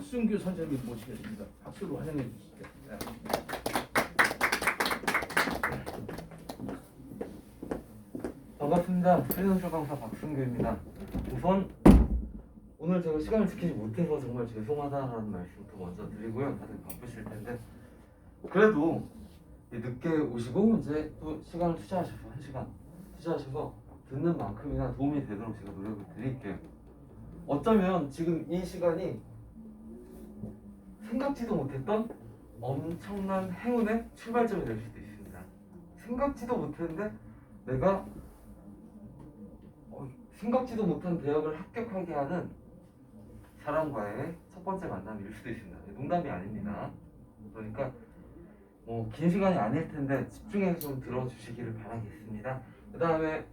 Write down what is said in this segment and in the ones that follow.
박순규 선생님 모시겠습니다. 박수로 환영해 주시죠. 네. 반갑습니다. 프리랜서 강사 박승규입니다. 우선 오늘 제가 시간을 지키지 못해서 정말 죄송하다라는 말씀부터 먼저 드리고요. 다들 바쁘실 텐데 그래도 늦게 오시고 이제 또 시간을 투자하셔서 1시간 투자하셔서 듣는 만큼이나 도움이 되도록 제가 노력을 드릴게요. 어쩌면 지금 이 시간이 생각지도 못했던 엄청난 행운의 출발점이 될 수도 있습니다. 생각지도 못했는데 내가 생각지도 못한 대학을 합격하게 하는 사람과의 첫 번째 만남일 수도 있습니다. 농담이 아닙니다. 그러니까 긴 시간이 아닐 텐데 집중해서 좀 들어주시기를 바라겠습니다. 그 다음에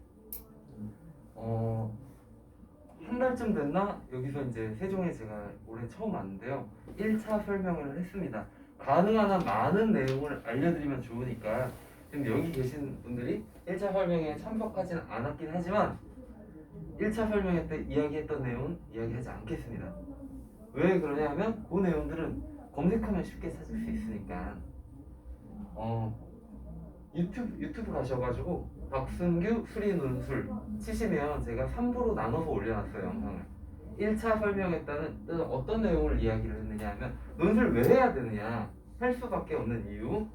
한 달쯤 됐나? 여기서 이제 세종에 제가 올해 처음 왔는데요. 1차 설명을 했습니다. 가능한 한 많은 내용을 알려드리면 좋으니까 지금 여기 계신 분들이 1차 설명에 참석하지는 않았긴 하지만 1차 설명회 때 이야기했던 내용은 이야기하지 않겠습니다. 왜 그러냐 하면 그 내용들은 검색하면 쉽게 찾을 수 있으니까 유튜브 가셔가지고 박승규 수리 논술 치시면 제가 3부로 나눠서 올려놨어요. 영상을 1차 설명회 때는 어떤 내용을 이야기를 했느냐 하면 논술 왜 해야 되느냐 할 수밖에 없는 이유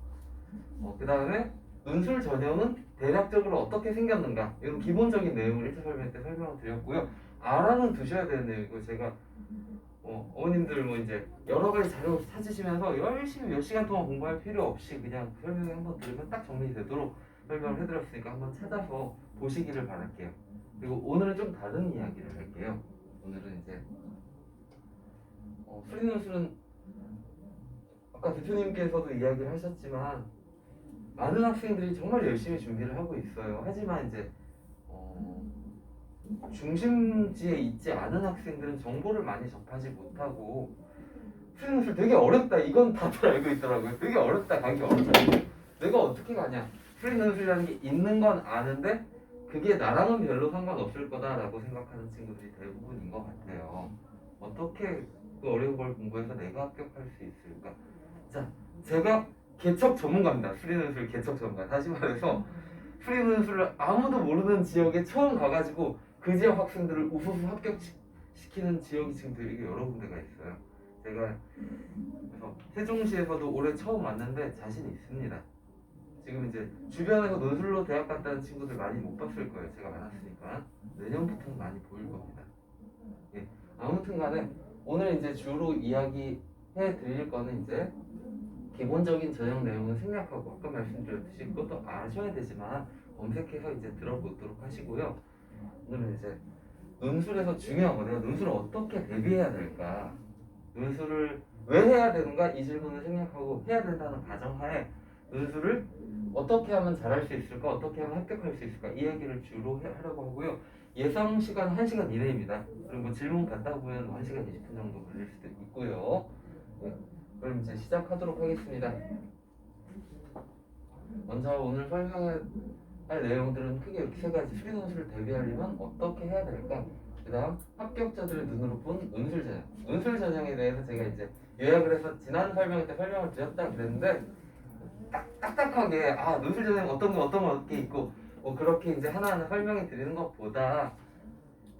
그 다음에 논술 전형은 대략적으로 어떻게 생겼는가 이런 기본적인 내용을 1차 설명 때 설명을 드렸고요. 알아는 두셔야 되는 내용이고 제가 어머님들 이제 여러 가지 자료 찾으시면서 열심히 몇 시간 동안 공부할 필요 없이 그냥 설명을 한번 들으면 딱 정리되도록 설명을 해드렸으니까 한번 찾아서 보시기를 바랄게요. 그리고 오늘은 좀 다른 이야기를 할게요. 오늘은 이제 수리 논술은 아까 대표님께서도 이야기를 하셨지만 많은 학생들이 정말 열심히 준비를 하고 있어요. 하지만 이제 중심지에 있지 않은 학생들은 정보를 많이 접하지 못하고 수리 논술 되게 어렵다 이건 다들 알고 있더라고요. 되게 어렵다 가기 어렵다 내가 어떻게 가냐 수리 논술이라는 게 있는 건 아는데 그게 나랑은 별로 상관없을 거다라고 생각하는 친구들이 대부분인 것 같아요. 어떻게 그 어려운 걸 공부해서 내가 합격할 수 있을까? 자, 제가 개척 전문가입니다. 수리 논술 개척 전문가. 다시 말해서 수리 논술을 아무도 모르는 지역에 처음 가가지고 그 지역 학생들을 우수수 합격시키는 지역이 지금 되게 여러 군데가 있어요. 제가 그래서 세종시에서도 올해 처음 왔는데 자신 있습니다. 지금 이제 주변에서 논술로 대학 갔다는 친구들 많이 못 봤을 거예요. 제가 많았으니까 내년부터는 많이 보일 겁니다. 예, 아무튼 간에 오늘 이제 주로 이야기해 드릴 거는 이제 기본적인 전형 내용은 생략하고 아까 말씀드렸듯이 그것도 아셔야 되지만 검색해서 이제 들어보도록 하시고요. 오늘은 이제 논술에서 중요한 거 내가 논술을 어떻게 대비해야 될까 논술을 왜 해야 되는가 이 질문을 생략하고 해야 된다는 가정하에 논술을 어떻게 하면 잘할 수 있을까 어떻게 하면 합격할 수 있을까 이 얘기를 주로 하려고 하고요. 예상 시간 1시간 이내입니다. 그리고 질문 받다 보면 1시간 20분 정도 걸릴 수도 있고요. 네. 그럼 이제 시작하도록 하겠습니다. 먼저 오늘 설명할 내용들은 크게 이렇게 세 가지. 수리 논술을 대비하려면 어떻게 해야 될까? 그 다음 합격자들의 눈으로 본 논술 전형. 논술 전형에 대해서 제가 이제 요약을 해서 지난 설명 때 설명을 드렸다 그랬는데 딱딱하게 논술 전형 어떤 게 있고 그렇게 이제 하나하나 설명해 드리는 것보다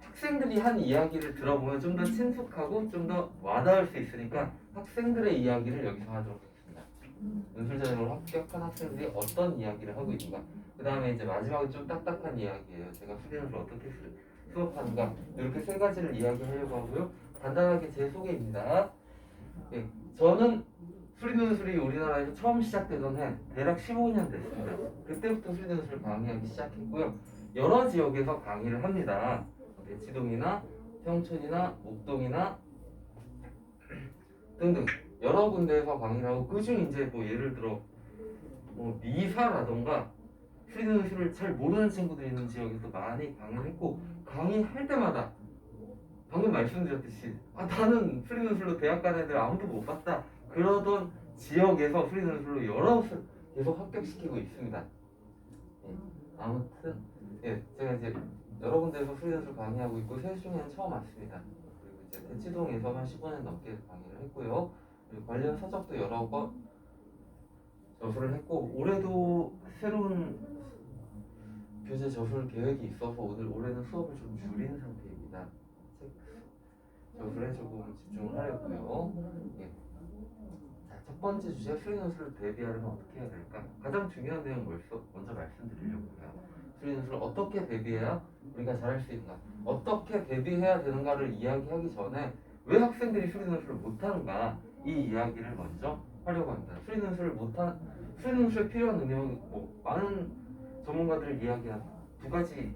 학생들이 한 이야기를 들어보면 좀 더 친숙하고 좀 더 와닿을 수 있으니까 학생들의 이야기를 여기서 하도록 하겠습니다. 논술 전형으로 합격한 학생들이 어떤 이야기를 하고 있는가. 그 다음에 이제 마지막에 좀 딱딱한 이야기예요. 제가 수리 논술 어떻게 수업하는가 이렇게 세 가지를 이야기하려고 하고요. 간단하게 제 소개입니다. 네, 저는 수리 논술이 우리나라에서 처음 시작되던 해 대략 15년 됐습니다. 그때부터 수리 논술을 강의하기 시작했고요. 여러 지역에서 강의를 합니다. 대치동이나 평촌이나 목동이나 등등 여러 군데에서 강의를 하고 그중 이제 예를 들어 미사라던가 수리 논술을 잘 모르는 친구들이 있는 지역에서 많이 강의를 했고 강의할 때마다 방금 말씀드렸듯이 나는 수리 논술로 대학 간 애들 아무도 못 봤다 그러던 지역에서 수리 논술로 여러 계속 합격시키고 있습니다. 아무튼 제가 이제 여러 군데에서 수리 논술 강의하고 있고 세종에는 처음 왔습니다. 그리고 이제 대치동에서만 15년 넘게 강의를 했고요. 그리고 관련 서적도 여러 번 저술을 했고 올해도 새로운 교재 저술 계획이 있어서 올해는 수업을 좀 줄인 상태입니다. 책 저술에 조금 집중을 하려고요. 예. 자, 첫 번째 주제 수리노술을 대비하려면 어떻게 해야 될까? 가장 중요한 내용 먼저 말씀드리려고 해요. 수리노술을 어떻게 대비해야 우리가 잘할 수 있는가? 어떻게 대비해야 되는가를 이야기하기 전에 왜 학생들이 수리노술을 못하는가? 이 이야기를 먼저 하려고 합니다. 수리노술에 필요한 능력은 많은 전문가들이 이야기한 두 가지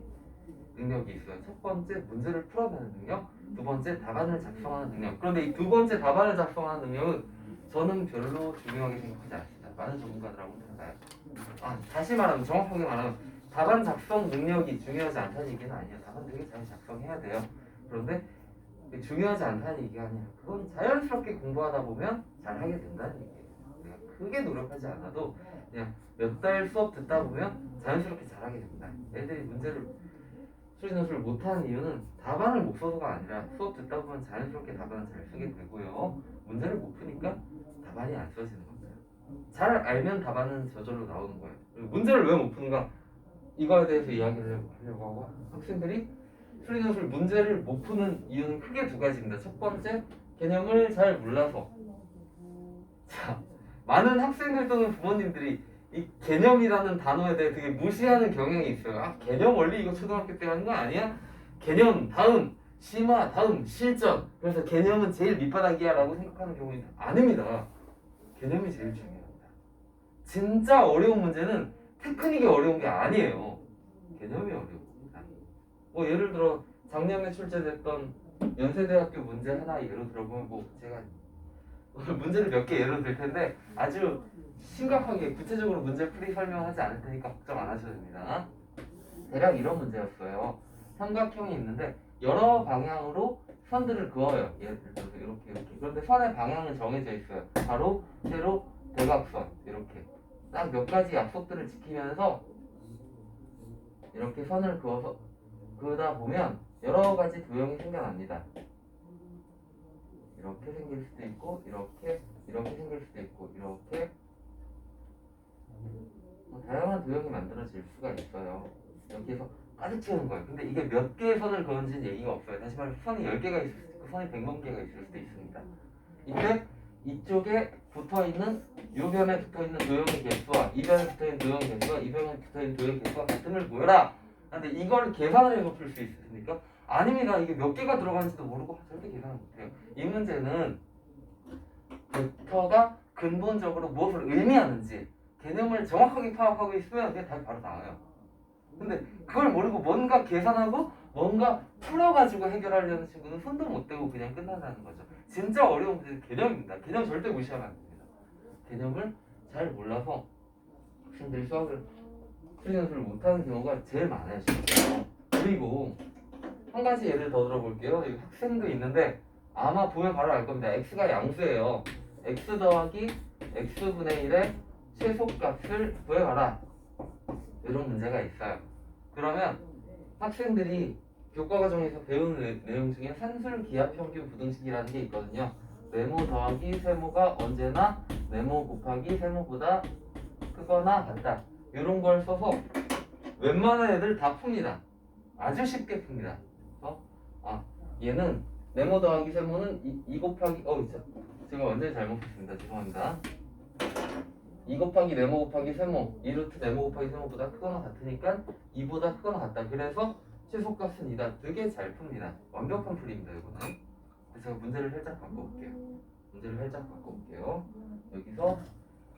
능력이 있어요. 첫 번째 문제를 풀어내는 능력, 두 번째 답안을 작성하는 능력. 그런데 이 두 번째 답안을 작성하는 능력은 저는 별로 중요하게 생각하지 않습니다. 많은 전문가들하고는 달라요. 다시 말하면 정확하게 말하면 답안 작성 능력이 중요하지 않다는 얘기는 아니에요. 답안 되게 잘 작성해야 돼요. 그런데 중요하지 않다는 얘기가 아니라 그건 자연스럽게 공부하다 보면 잘하게 된다는 얘기예요. 내가 크게 노력하지 않아도 그냥 몇 달 수업 듣다 보면 자연스럽게 잘하게 됩니다. 애들이 수리노술을 못하는 이유는 답안을 못 써서가 아니라 수업 듣다 보면 자연스럽게 답안을 잘 쓰게 되고요. 문제를 못 푸니까 답안이 안 써지는 겁니다. 잘 알면 답안은 저절로 나오는 거예요. 그리고 문제를 왜 못 푸는가? 이거에 대해서 이야기를 하려고 하고 학생들이 수리노술 문제를 못 푸는 이유는 크게 두 가지입니다. 첫 번째, 개념을 잘 몰라서. 자, 많은 학생들 또는 부모님들이 이 개념이라는 단어에 대해 되게 무시하는 경향이 있어요. 개념 원리 이거 초등학교 때 하는 거 아니야? 개념 다음 심화 다음 실전. 그래서 개념은 제일 밑바닥이야 라고 생각하는 경우는 아닙니다. 개념이 제일 중요합니다. 진짜 어려운 문제는 테크닉이 어려운 게 아니에요. 개념이 어려웁니다. 예를 들어 작년에 출제됐던 연세대학교 문제 하나 예로 들어보면 제가 오늘 문제를 몇 개 예로 들 텐데 아주 심각하게 구체적으로 문제 풀이 설명하지 않을 테니까 걱정 안 하셔도 됩니다. 대략 이런 문제였어요. 삼각형이 있는데 여러 방향으로 선들을 그어요. 예를 들어서 이렇게. 그런데 선의 방향은 정해져 있어요. 가로, 세로, 대각선 이렇게. 딱 몇 가지 약속들을 지키면서 이렇게 선을 그으다 보면 여러 가지 도형이 생겨납니다. 이렇게 생길 수도 있고 이렇게 생길 수도 있고 이렇게 다양한 도형이 만들어질 수가 있어요. 여기에서 가득 채우는 거예요. 근데 이게 몇 개의 선을 그었는지는 얘기가 없어요. 다시 말해서 선이 10개가 있을 수도 있고 선이 100만 개가 있을 수도 있습니다. 이때 이쪽에 붙어있는 이 변에 붙어있는 도형의 개수와 이 변에 붙어있는 도형의 개수와 이 변에 붙어있는 도형의 개수가 같음을 보여라. 근데 이걸 계산을 해서 풀 수 있습니까? 아닙니다. 이게 몇 개가 들어가는지도 모르고 절대 계산을 못해요. 이 문제는 벡터가 근본적으로 무엇을 의미하는지 개념을 정확하게 파악하고 있으면 그게 답이 바로 나와요. 근데 그걸 모르고 뭔가 계산하고 뭔가 풀어가지고 해결하려는 친구는 손도 못 대고 그냥 끝난다는 거죠. 진짜 어려운 문제는 개념입니다. 개념 절대 무시하면 안 됩니다. 개념을 잘 몰라서 학생들이 수리노술을 못하는 경우가 제일 많아요. 진짜. 그리고 한 가지 예를 더 들어볼게요. 여기 학생도 있는데 아마 보면 바로 알 겁니다. x가 양수예요. x 더하기 x분의 1의 최소값을 구해봐라. 이런 문제가 있어요. 그러면 학생들이 교과과정에서 배우는 내용 중에 산술기하평균 부등식이라는 게 있거든요. 네모 더하기 세모가 언제나 네모 곱하기 세모보다 크거나 같다. 이런 걸 써서 웬만한 애들 다 풉니다. 아주 쉽게 풉니다. 얘는 네모 더하기 세모는 2 곱하기 제가 완전히 잘못했습니다. 죄송합니다. 2 곱하기 네모 곱하기 세모 2루트 네모 곱하기 세모보다 크거나 같으니까 2보다 크거나 같다. 그래서 최소값은 2다. 되게 잘 풉니다. 완벽한 풀이입니다. 이거는. 제가 문제를 살짝 바꿔볼게요. 여기서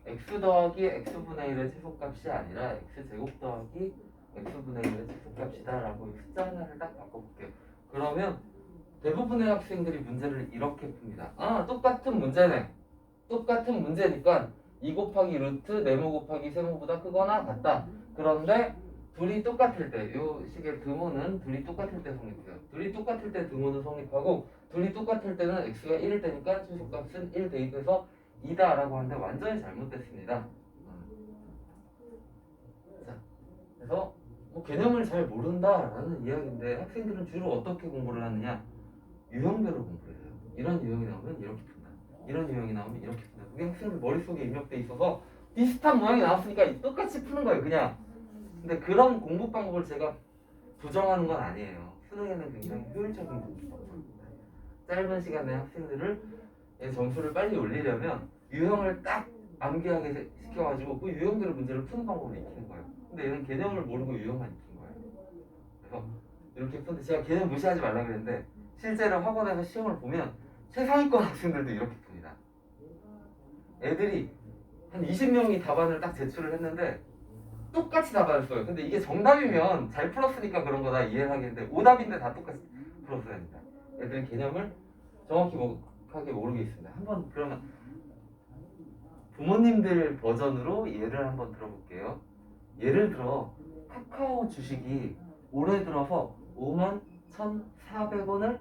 x 더하기 x분의 1의 최소값이 아니라 x제곱 더하기 x분의 1의 최소값이다 라고 숫자 하나를 딱 바꿔볼게요. 그러면 대부분의 학생들이 문제를 이렇게 풉니다. 똑같은 문제네. 똑같은 문제니까 2 곱하기 루트 네모 곱하기 세모보다 크거나 같다. 그런데 둘이 똑같을 때, 요 식의 등호는 둘이 똑같을 때 성립해요. 둘이 똑같을 때 등호는 성립하고 둘이 똑같을 때는 x가 1일 때니까 최소값은 1 대입해서 2다 라고 하는데 완전히 잘못됐습니다. 자, 그래서 개념을 잘 모른다라는 이야기인데 학생들은 주로 어떻게 공부를 하느냐? 유형대로 공부를 해요. 이런 유형이 나오면 이렇게 푼다. 이런 유형이 나오면 이렇게 푼다. 그게 학생들 머릿속에 입력돼 있어서 비슷한 모양이 나왔으니까 똑같이 푸는 거예요. 그냥. 근데 그런 공부 방법을 제가 부정하는 건 아니에요. 수능에는 굉장히 효율적인 공부 방법입니다. 짧은 시간에 학생들을 점수를 빨리 올리려면 유형을 딱 암기하게 시켜가지고 그 유형대로 문제를 푸는 방법을 익히는 거예요. 근데 얘는 개념을 모르고 유형만 익힌 거예요. 그래서 이렇게 푸는데 제가 개념 무시하지 말라 그랬는데 실제로 학원에서 시험을 보면 최상위권 학생들도 이렇게 풉니다. 애들이 한 20명이 답안을 딱 제출을 했는데 똑같이 답안을 써요. 근데 이게 정답이면 잘 풀었으니까 그런 거다 이해를 하겠는데 오답인데 다 똑같이 풀었어야 합니다. 애들은 개념을 정확하게 모르고 있습니다. 한번 그러면 부모님들 버전으로 예를 한번 들어볼게요. 예를 들어 카카오 주식이 올해 들어서 51,400원을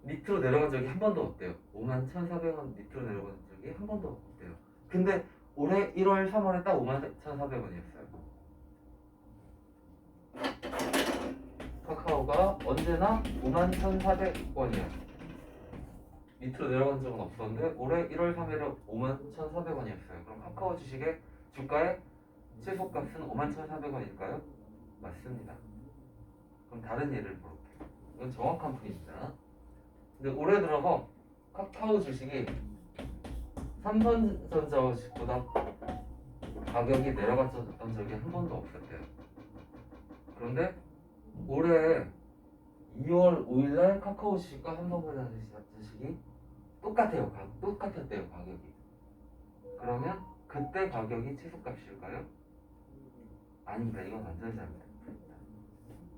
밑으로 내려간 적이 한 번도 없대요. 51,400원 밑으로 내려간 적이 한 번도 없대요. 근데 올해 1월, 3월에 딱 51,400원이었어요. 카카오가 언제나 51,400원이야. 밑으로 내려간 적은 없었는데 올해 1월 3일에 51,400원이었어요. 그럼 카카오 주식의 주가의 최소값은 51,400원일까요? 맞습니다. 그럼 다른 예를 볼게요. 이건 정확한 풀이입니다. 근데 올해 들어서 카카오 주식이 삼성전자 주식보다 가격이 내려갔던 적이 한 번도 없었대요. 그런데 올해 2월 5일날 카카오 주식과 삼성전자 주식이 똑같았대요 가격이. 그러면 그때 가격이 최소값일까요? 아닙니다. 이건 완전히 잘못됩니다.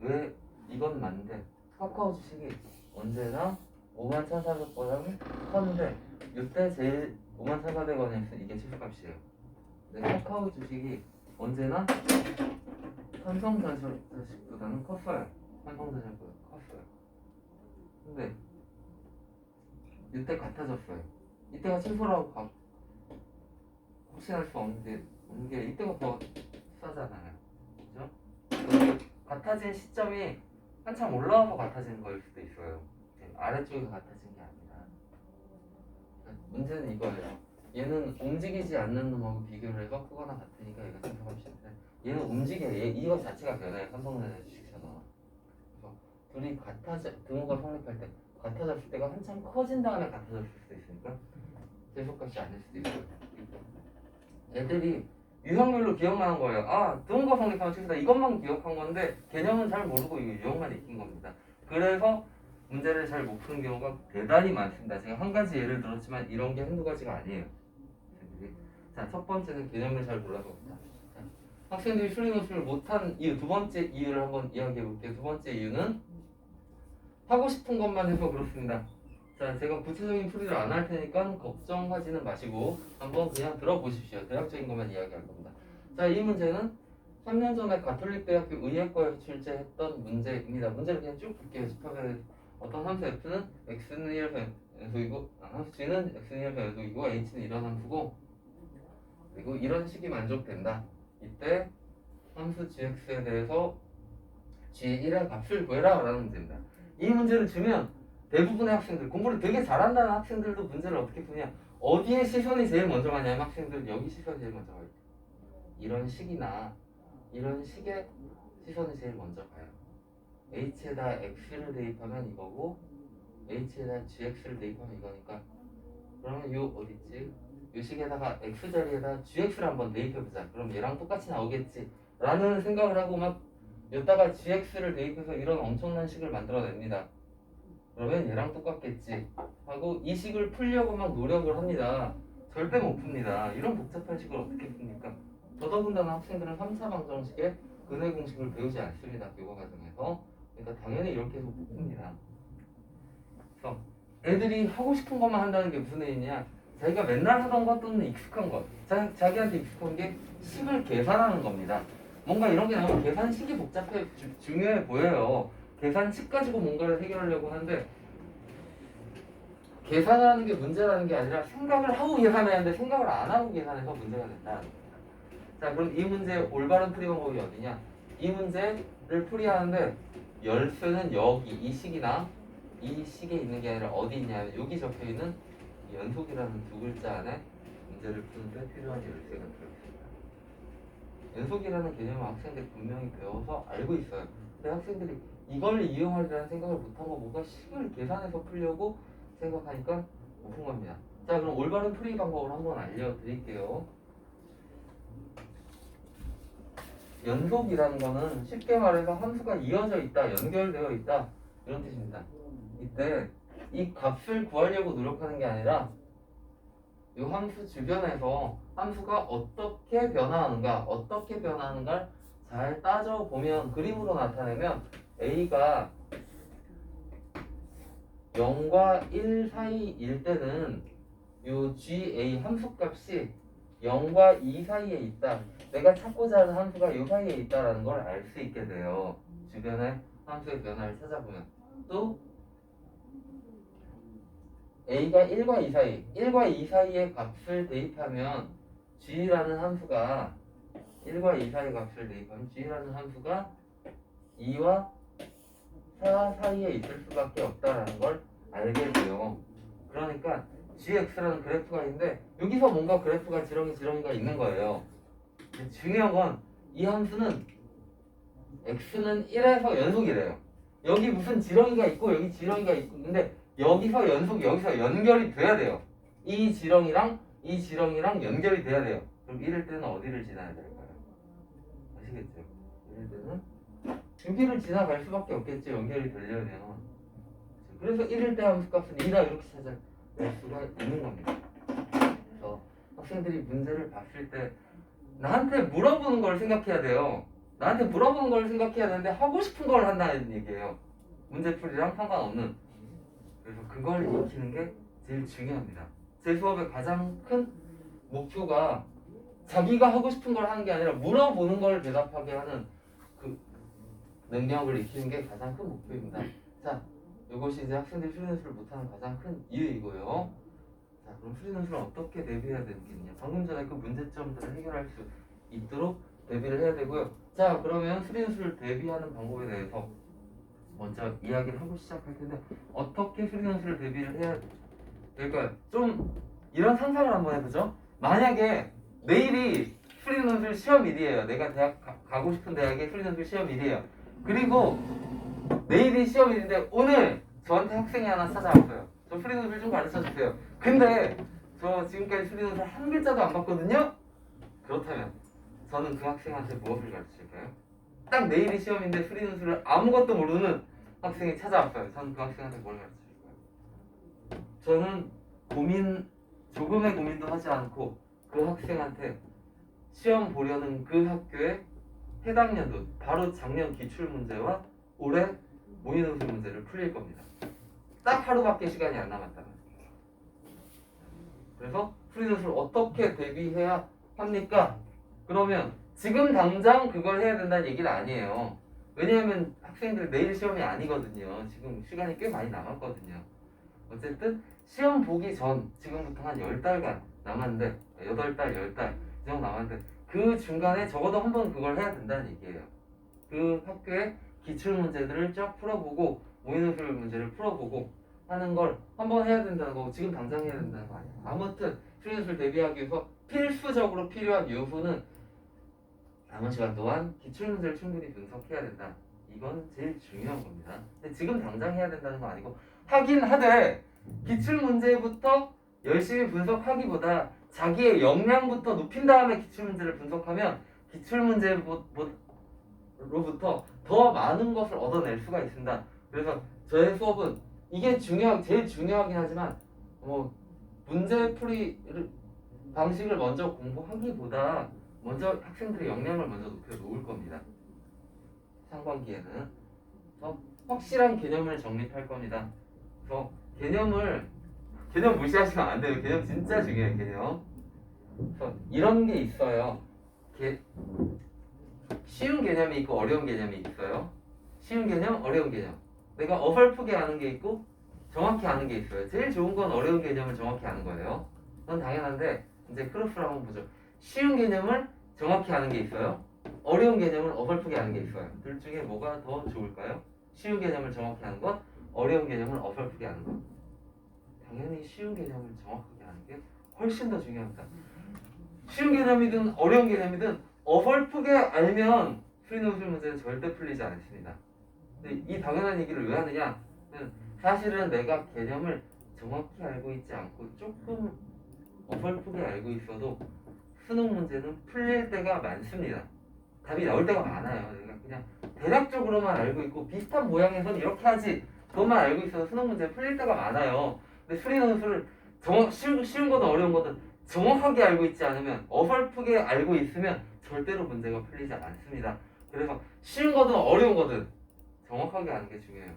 왜 이건 맞는데 카카오 주식이 언제나 51,400원을 컸는데 이때 제일 51,400원이었으니 이게 최소값이에요. 근데 카카오 주식이 언제나 삼성전자 주식보다는 컸어요. 삼성전자보다 컸어요. 근데 이때 같아졌어요. 이때가 최소라고 확신할 수 없는 게 이때가 더 싸잖아요. 그죠? 같아진 시점이 한참 올라와서 같아진 거일 수도 있어요. 아래쪽이 같아진 게 아니라. 문제는 이거예요. 얘는 움직이지 않는 놈하고 비교를 해서 크거나 같으니까 얘가 최소값인데 얘는 움직여요. 이거 자체가 변해요. 삼성전자 주식처럼. 그래서 둘이 등호가 성립할 때 같아졌을 때가 한참 커진 다음에 같아졌을 수도 있으니까 최소값이 아닐 수도 있어요. 애들이 유형별로 기억만 한 거예요. 아, 등호가 성립하면 최소다. 이것만 기억한 건데 개념은 잘 모르고 유형만 익힌 겁니다. 그래서 문제를 잘 못 푸는 경우가 대단히 많습니다. 제가 한 가지 예를 들었지만 이런 게 한두 가지가 아니에요. 자, 첫 번째는 개념을 잘 몰라서 그렇다. 학생들이 수리노트를 못한 이유, 두 번째 이유를 한번 이야기해 볼게요. 두 번째 이유는 하고 싶은 것만 해서 그렇습니다. 자, 제가 구체적인 풀이를 안 할 테니까 걱정하지는 마시고 한번 그냥 들어보십시오. 대략적인 것만 이야기할 겁니다. 자, 이 문제는 3년 전에 가톨릭대학교 의예과에서 출제했던 문제입니다. 문제를 그냥 쭉 볼게요. 집합에 어떤 함수 f는 x는 1의 연속이고 함수 g는 x는 1의 연속이고 h는 이런 함수고 그리고 이런 식이 만족된다. 이때 함수 gx에 대해서 g의 1의 값을 구해라 라는 문제입니다. 이 문제를 주면 대부분의 학생들, 공부를 되게 잘한다는 학생들도 문제를 어떻게 푸냐, 어디에 시선이 제일 먼저 가냐면 학생들 여기 시선이 제일 먼저 가요. 이런 식이나 이런 식의 시선이 제일 먼저 가요. h에다 x를 대입하면 이거고 h에다 gx를 대입하면 이거니까 그러면 요 어딨지? 요 식에다가 x 자리에다 gx를 한번 대입해보자. 그럼 얘랑 똑같이 나오겠지 라는 생각을 하고 막 여기다가 gx를 대입해서 이런 엄청난 식을 만들어냅니다. 그러면 얘랑 똑같겠지 하고 이 식을 풀려고 막 노력을 합니다. 절대 못 풉니다. 이런 복잡한 식을 어떻게 풉니까? 더더군다나 학생들은 3차 방정식의 근해 공식을 배우지 않습니다. 교과 과정에서. 그러니까 당연히 이렇게 해서 못 풉니다. 그래서 애들이 하고 싶은 것만 한다는 게 무슨 의미냐? 자기가 맨날 하던 것 또는 익숙한 것, 자기한테 익숙한 게 식을 계산하는 겁니다. 뭔가 이런 게 나오면 계산식이 복잡해 중요해 보여요. 계산식 가지고 뭔가를 해결하려고 하는데 계산하는 게 문제라는 게 아니라 생각을 하고 계산해야 하는데 생각을 안 하고 계산해서 문제가 된다는 겁니다. 자, 그럼 이 문제의 올바른 풀이 방법이 어디냐? 이 문제를 풀이하는데 열쇠는 여기 이 식이나 이 식에 있는 게 아니라 어디 있냐면 여기 적혀 있는 연속이라는 두 글자 안에 문제를 푸는데 필요한 열쇠가 들어있습니다. 연속이라는 개념을 학생들이 분명히 배워서 알고 있어요. 근데 학생들이 이걸 이용하리라는 생각을 못하고 뭔가 식을 계산해서 풀려고 생각하니까 못 푼 겁니다. 자, 그럼 올바른 풀이 방법을 한번 알려드릴게요. 연속이라는 거는 쉽게 말해서 함수가 이어져 있다, 연결되어 있다 이런 뜻입니다. 이때 이 값을 구하려고 노력하는 게 아니라 이 함수 주변에서 함수가 어떻게 변화하는가를 잘 따져보면 그림으로 나타내면 A가 0과 1 사이일 때는 이 GA 함수값이 0과 2 사이에 있다. 내가 찾고자 하는 함수가 이 사이에 있다는 걸 알 수 있게 돼요. 주변의 함수의 변화를 찾아보면. 또 A가 1과 2 사이, 1과 2 사이의 값을 대입하면 G라는 함수가 1과 2 사이의 값을 대입하면 G라는 함수가 2와 4 사이에 있을 수밖에 없다라는 걸 알게 돼요. 그러니까 GX라는 그래프가 있는데 여기서 뭔가 그래프가 지렁이가 있는 거예요. 중요한 건 이 함수는 X는 1에서 연속이래요. 여기 무슨 지렁이가 있고 여기 지렁이가 있고 근데 여기서 연결이 돼야 돼요. 이 지렁이랑 연결이 돼야 돼요. 그럼 이럴 때는 어디를 지나야 될까요? 아시겠죠? 이럴 때는 여기를 지나갈 수밖에 없겠죠. 연결이 되려면. 그래서 이럴 때 함수값은 2다 이렇게 찾아낼 수가 있는 겁니다. 그래서 학생들이 문제를 봤을 때 나한테 물어보는 걸 생각해야 돼요. 나한테 물어보는 걸 생각해야 되는데 하고 싶은 걸 한다는 얘기예요. 문제풀이랑 상관없는. 그래서 그걸 익히는 게 제일 중요합니다. 제 수업의 가장 큰 목표가 자기가 하고 싶은 걸 하는 게 아니라 물어보는 걸 대답하게 하는 그 능력을 익히는 게 가장 큰 목표입니다. 자, 이것이 이제 학생들이 수리논술을 못하는 가장 큰 이유이고요. 자, 그럼 수리논술은 어떻게 대비해야 되겠냐? 방금 전에 그 문제점들을 해결할 수 있도록 대비를 해야 되고요. 자, 그러면 수리논술을 대비하는 방법에 대해서 먼저 이야기를 하고 시작할 텐데 어떻게 수리논술을 대비를 해야 될까요? 좀 이런 상상을 한번 해보죠. 만약에 내일이 수리논술 시험일이에요. 내가 대학 가고 싶은 대학의 수리논술 시험일이에요. 그리고 내일이 시험일인데 오늘 저한테 학생이 하나 찾아왔어요. 저 수리논술 좀 가르쳐주세요. 근데 저 지금까지 수리논술 한 글자도 안 봤거든요. 그렇다면 저는 그 학생한테 무엇을 가르칠까요? 딱 내일이 시험인데 수리논술을 아무것도 모르는 학생이 찾아왔어요. 저는 그 학생한테 뭘 가르칠까요? 저는 조금의 고민도 하지 않고 그 학생한테 시험 보려는 그 학교의 해당 연도 바로 작년 기출문제와 올해 모의논술 문제를 풀릴 겁니다. 딱 하루밖에 시간이 안 남았다는. 그래서 수리논술 어떻게 대비해야 합니까? 그러면 지금 당장 그걸 해야 된다는 얘기는 아니에요. 왜냐하면 학생들 내일 시험이 아니거든요. 지금 시간이 꽤 많이 남았거든요. 어쨌든 시험 보기 전 지금부터 한 10달간 남았는데 8달, 10달 이 정도 남았는데 그 중간에 적어도 한 번 그걸 해야 된다는 얘기예요. 그 학교의 기출문제들을 쫙 풀어보고 모의논술 문제를 풀어보고 하는 걸 한 번 해야 된다는 거고 지금 당장 해야 된다는 거 아니에요. 아무튼 수리논술 대비하기 위해서 필수적으로 필요한 요소는 남은 시간 동안 기출문제를 충분히 분석해야 된다. 이건 제일 중요한 겁니다. 근데 지금 당장 해야 된다는 거 아니고 하긴 하되 기출문제부터 열심히 분석하기보다 자기의 역량부터 높인 다음에 기출문제를 분석하면 기출문제로부터 더 많은 것을 얻어낼 수가 있습니다. 그래서 저의 수업은 이게 제일 중요하긴 하지만 문제풀이 방식을 먼저 공부하기보다 먼저 학생들의 역량을 먼저 높여 놓을 겁니다. 상반기에는 그래서 확실한 개념을 정립할 겁니다. 그래서 개념 무시하시면 안 돼요. 개념 진짜 중요해요. 개념. 그래서 이런 게 있어요. 쉬운 개념이 있고 어려운 개념이 있어요. 쉬운 개념, 어려운 개념. 내가 어설프게 아는 게 있고 정확히 아는 게 있어요. 제일 좋은 건 어려운 개념을 정확히 아는 거예요. 그건 당연한데 이제 크로스를 한번 보죠. 쉬운 개념을 정확히 아는 게 있어요. 어려운 개념을 어설프게 아는 게 있어요. 둘 중에 뭐가 더 좋을까요? 쉬운 개념을 정확히 아는 것, 어려운 개념을 어설프게 하는 거. 당연히 쉬운 개념을 정확하게 하는 게 훨씬 더 중요합니다. 쉬운 개념이든 어려운 개념이든 어설프게 알면 프리노술 문제는 절대 풀리지 않습니다. 근데 이 당연한 얘기를 왜 하느냐? 사실은 내가 개념을 정확히 알고 있지 않고 조금 어설프게 알고 있어도 수능 문제는 풀릴 때가 많습니다. 답이 나올 때가 많아요. 그러니까 그냥 대략적으로만 알고 있고 비슷한 모양에서는 이렇게 하지 그것만 알고 있어도 수능 문제 풀릴 때가 많아요. 근데 수리논술을 쉬운 거든 어려운 거든 정확하게 알고 있지 않으면 어설프게 알고 있으면 절대로 문제가 풀리지 않습니다. 그래서 쉬운 거든 어려운 거든 정확하게 아는 게 중요해요.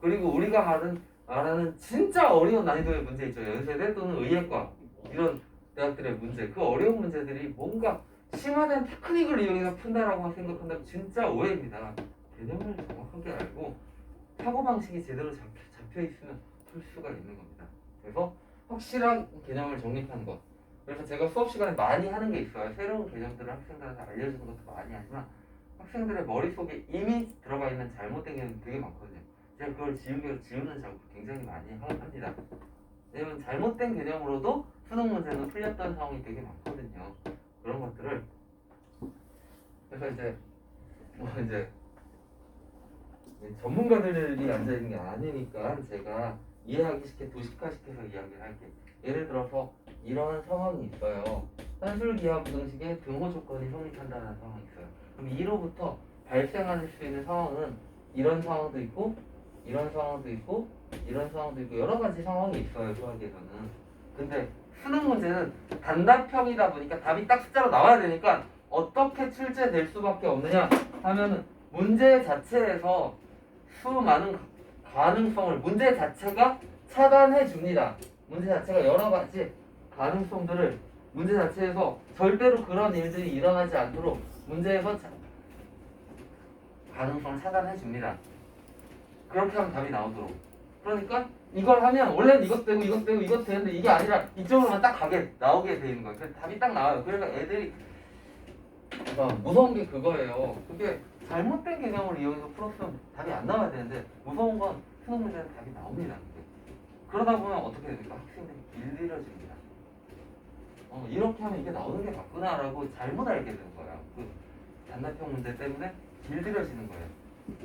그리고 우리가 말하는 진짜 어려운 난이도의 문제 있죠. 연세대 또는 의예과 이런 대학들의 문제, 그 어려운 문제들이 뭔가 심화된 테크닉을 이용해서 푼다라고 생각한다면 진짜 오해입니다. 개념을 정확하게 알고 사고방식이 제대로 잡혀 있으면 풀 수가 있는 겁니다. 그래서 확실한 개념을 정립하는 것. 그래서 제가 수업 시간에 많이 하는 게 있어요. 새로운 개념들을 학생들한테 알려주는 것도 많이 하지만 학생들의 머릿속에 이미 들어가 있는 잘못된 개념이 되게 많거든요. 제가 그걸 지우는 작업을 굉장히 많이 합니다. 왜냐면 잘못된 개념으로도 수능 문제는 풀렸던 상황이 되게 많거든요. 그런 것들을 그래서 이제 전문가들이 앉아 있는 게 아니니까 제가 이해하기 쉽게 도식화시켜서 이야기를 할게요. 예를 들어서 이런 상황이 있어요. 산술기하 부등식의 등호 조건이 성립한다는 상황이 있어요. 그럼 이로부터 발생할 수 있는 상황은 이런 상황도 있고 이런 상황도 있고 이런 상황도 있고 여러 가지 상황이 있어요. 수학에서는. 근데 수능 문제는 단답형이다 보니까 답이 딱 숫자로 나와야 되니까 어떻게 출제될 수밖에 없느냐 하면은 문제 자체에서 수많은 가능성을 문제 자체가 차단해 줍니다. 문제 자체가 여러 가지 가능성들을 문제 자체에서 절대로 그런 일들이 일어나지 않도록 문제에서 가능성을 차단해 줍니다. 그렇게 하면 답이 나오도록. 그러니까 이걸 하면 원래는 이것 되고 이것 되고 이것 되는데 이게 아니라 이쪽으로만 딱 나오게 되는 거예요. 그래서 답이 딱 나와요. 그러니까 애들이 무서운 게 그거예요. 그게 잘못된 개념을 이용해서 풀었으면 답이 안 나와야 되는데 무서운 건 수능 문제는 답이 나옵니다. 그러다 보면 어떻게 됩니까? 학생들이 길들여집니다. 이렇게 하면 이게 나오는 게 맞구나라고 잘못 알게 되는 거예요. 그 단답형 문제 때문에 길들여지는 거예요.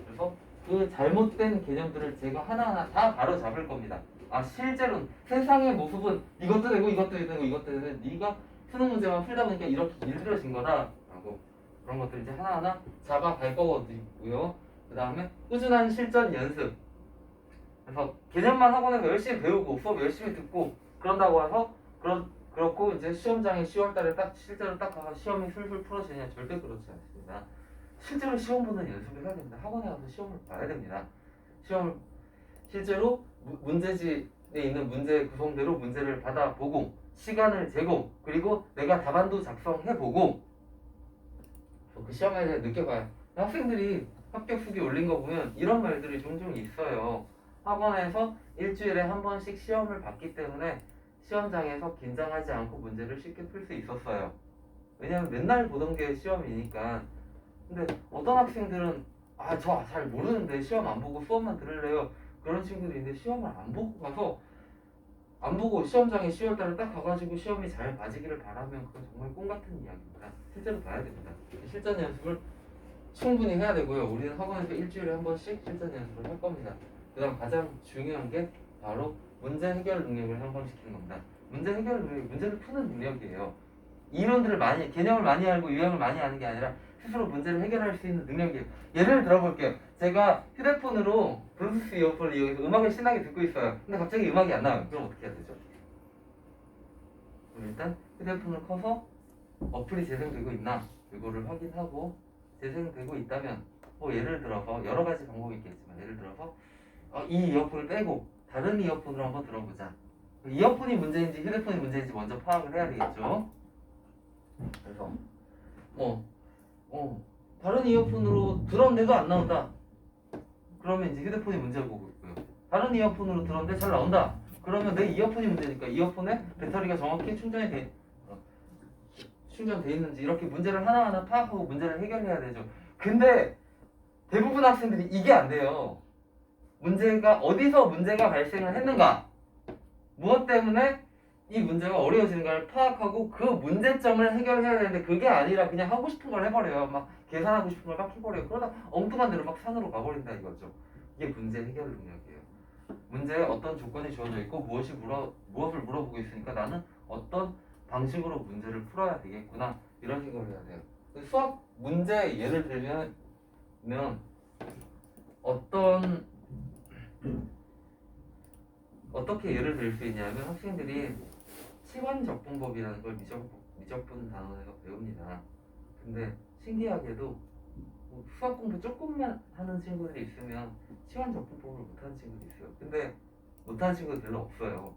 그래서 그 잘못된 개념들을 제가 하나하나 다 바로 잡을 겁니다. 실제로는 세상의 모습은 이것도 되고 이것도 되고 이것도 되는데 네가 수능 문제만 풀다 보니까 이렇게 길들여진 거다라고 그런 것들 이제 하나하나 잡아갈 거거든요. 그 다음에 꾸준한 실전 연습. 그래서 개념만 학원에서 열심히 배우고 수업 열심히 듣고 그런다고 해서 그렇고 이제 시험장에 10월달에 딱 실제로 딱 가서 시험이 술술 풀어지냐 절대 그렇지 않습니다. 실제로 시험 보는 연습을 해야 됩니다. 학원에 가서 시험을 봐야 됩니다. 시험을 실제로 문제집에 있는 문제 구성대로 문제를 받아보고 시간을 재고 그리고 내가 답안도 작성해보고 그 시험에 대해 느껴봐요. 학생들이 합격 수기 올린 거 보면 이런 말들이 종종 있어요. 학원에서 일주일에 한 번씩 시험을 봤기 때문에 시험장에서 긴장하지 않고 문제를 쉽게 풀 수 있었어요. 왜냐면 맨날 보던 게 시험이니까. 근데 어떤 학생들은 저 잘 모르는데 시험 안 보고 수업만 들을래요. 그런 친구들이 있는데 시험을 안 보고 가서 안 보고 시험장에 10월달에 딱 가가지고 시험이 잘 맞으기를 바라면 그건 정말 꿈 같은 이야기입니다. 실제로 봐야 됩니다. 실전 연습을 충분히 해야 되고요. 우리는 학원에서 일주일에 한 번씩 실전 연습을 할 겁니다. 그 다음 가장 중요한 게 바로 문제 해결 능력을 향상시키는 겁니다. 문제 해결 능력이 문제를 푸는 능력이에요. 이론들을 개념을 많이 알고 유형을 많이 아는 게 아니라 스스로 문제를 해결할 수 있는 능력이에요. 예를 들어볼게요. 제가 휴대폰으로 블루투스 이어폰을 이용해서 음악을 신나게 듣고 있어요. 근데 갑자기 음악이 안 나와요. 그럼 어떻게 해야 되죠? 그럼 일단 휴대폰을 켜서 어플이 재생되고 있나 이거를 확인하고 재생되고 있다면 예를 들어서 여러 가지 방법이 있겠지만 예를 들어서 이 이어폰을 빼고 다른 이어폰으로 한번 들어보자. 이어폰이 문제인지 휴대폰이 문제인지 먼저 파악을 해야 되겠죠. 그래서 다른 이어폰으로 들었는데도 안 나온다. 그러면 이제 휴대폰이 문제를 보고 있고요. 다른 이어폰으로 들었는데 잘 나온다. 그러면 내 이어폰이 문제니까 이어폰에 배터리가 정확히 충전돼 있는지 이렇게 문제를 하나하나 파악하고 문제를 해결해야 되죠. 근데 대부분 학생들이 이게 안 돼요. 문제가 어디서 문제가 발생을 했는가, 무엇 때문에 이 문제가 어려워지는가를 파악하고 그 문제점을 해결해야 되는데 그게 아니라 그냥 하고 싶은 걸 해버려요. 막 계산하고 싶은 걸 막 해버려요. 그러다 엉뚱한 데로 막 산으로 가버린다 이거죠. 이게 문제 해결 능력이에요. 문제에 어떤 조건이 주어져 있고 무엇을 물어보고 있으니까 나는 어떤 방식으로 문제를 풀어야 되겠구나 이런 생각을 해야 돼요. 수학 문제 예를 들면 어떻게 예를 들 수 있냐면 학생들이 치환적분법이라는 걸 미적분 단원에서 배웁니다. 근데 신기하게도 뭐 수학 공부 조금만 하는 친구들이 있으면 치환적분법을 못하는 친구들이 있어요. 근데 못하는 친구들 별로 없어요.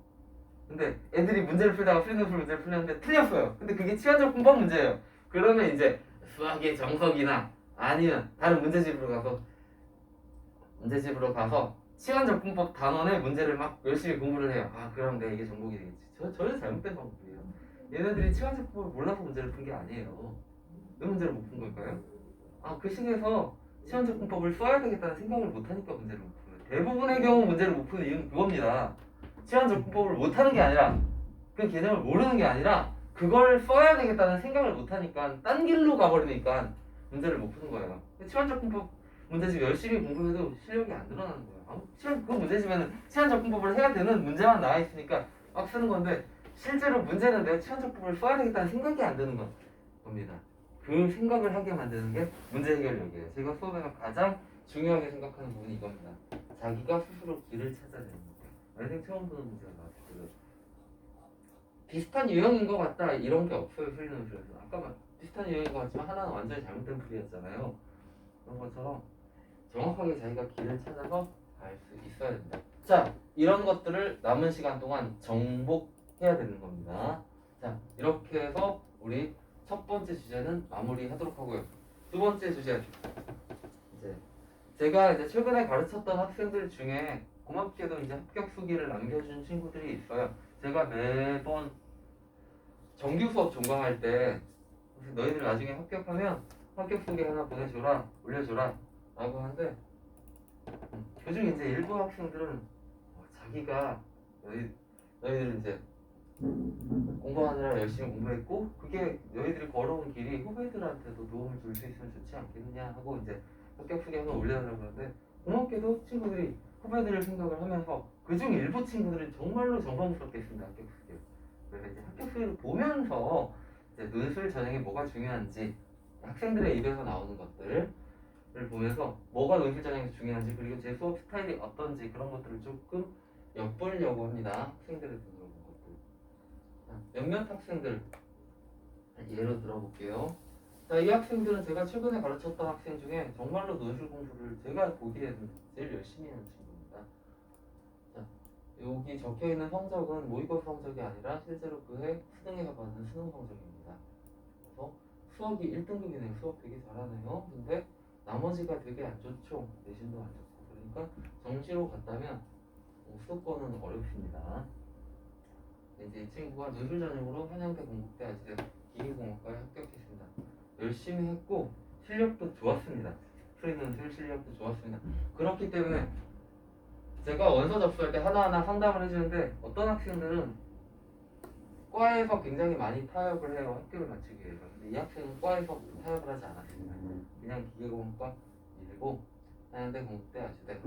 근데 애들이 문제를 풀다가 프리덤스 문제를 풀렸는데 틀렸어요. 근데 그게 치환적분법 문제예요. 그러면 이제 수학의 정석이나 아니면 다른 문제집으로 가서 치환적분법 단원의 문제를 막 열심히 공부를 해요. 아 그럼 내가 이게 정복이 되겠지. 전혀 잘못된 방법이에요. 얘네들이 치환적분법을 몰라서 문제를 푼 게 아니에요. 왜 문제를 못 푼 걸까요? 아 그 시기에서 치환적분법을 써야 되겠다는 생각을 못하니까 문제를 못 푸는 거예요. 대부분의 경우 문제를 못 푸는 이유는 그겁니다. 치환적분법을 못하는 게 아니라 그 개념을 모르는 게 아니라 그걸 써야 되겠다는 생각을 못하니까 딴 길로 가버리니까 문제를 못 푸는 거예요. 치환적분법 문제집 열심히 공부해도 실력이 안 늘어나는 거예요. 그 문제집에는 치환적분법을 해야 되는 문제만 나와 있으니까 막 쓰는 건데 실제로 문제는 내가 치환적분법을 써야 되겠다는 생각이 안 드는 겁니다. 그 생각을 하게 만드는 게 문제 해결력이에요. 제가 수업에서 가장 중요하게 생각하는 부분이 이겁니다. 자기가 스스로 길을 찾아내는 거예요. 만약 처음 보는 문제가 나왔을 때 비슷한 유형인 것 같다 이런 게 없어요. 프리랜서에서 아까 비슷한 유형인 것 같지만 하나는 완전히 잘못된 풀이였잖아요. 그런 것처럼 정확하게 자기가 길을 찾아서 갈 수 있어야 된다. 자, 이런 것들을 남은 시간 동안 정복해야 되는 겁니다. 자, 이렇게 해서 우리 첫 번째 주제는 마무리하도록 하고요. 두 번째 주제, 이제 제가 이제 최근에 가르쳤던 학생들 중에 고맙게도 이제 합격 수기를 남겨준 친구들이 있어요. 제가 매번 정규 수업 종강할 때 너희들 나중에 합격하면 합격 수기 하나 보내줘라, 올려줘라 라고 하는데 그중 이제 일부 학생들은 자기가 너희들 이제 공부하느라 열심히 공부했고 그게 너희들이 걸어온 길이 후배들한테도 도움을 줄 수 있으면 좋지 않겠느냐 하고 이제 합격 수기 한번 올려달라고 하는데 고맙게도 친구들이 후배들을 생각을 하면서 그중 일부 친구들은 정말로 정성스럽게 했습니다. 합격 수기를. 그래서 이제 합격 수기를 보면서 이제 논술 전형에 뭐가 중요한지 학생들의 입에서 나오는 것들을 보면서 뭐가 논술 전형에서 중요한지 그리고 제 수업 스타일이 어떤지 그런 것들을 조금 엿보려고 합니다. 학생들의 눈으로 본 것들. 몇몇 학생들 예로 들어볼게요. 자, 이 학생들은 제가 최근에 가르쳤던 학생 중에 정말로 논술 공부를 제가 보기에는 제일 열심히 하는 친구입니다. 자, 여기 적혀있는 성적은 모의고사 성적이 아니라 실제로 그해 수능에서 받은 수능 성적입니다. 그래서 수학이 1등급이네요. 수학 되게 잘하네요. 근데 나머지가 되게 안 좋죠. 내신도 안 좋고. 그러니까 정시로 갔다면 수도권은 어렵습니다. 이제 이 친구가 논술 전형으로 한양대 공국대 아시대 기계공학과에 합격했습니다. 열심히 했고 실력도 좋았습니다. 프리논술 실력도 좋았습니다. 그렇기 때문에 제가 원서 접수할 때 하나하나 상담을 해주는데 어떤 학생들은 과에서 굉장히 많이 타협을 해요. 학교를 마치기 위해서. 근데 이 학생은 과에서 타협을 하지 않았습니다. 그냥 기계공학과 밀고 한양대 공국대 아시대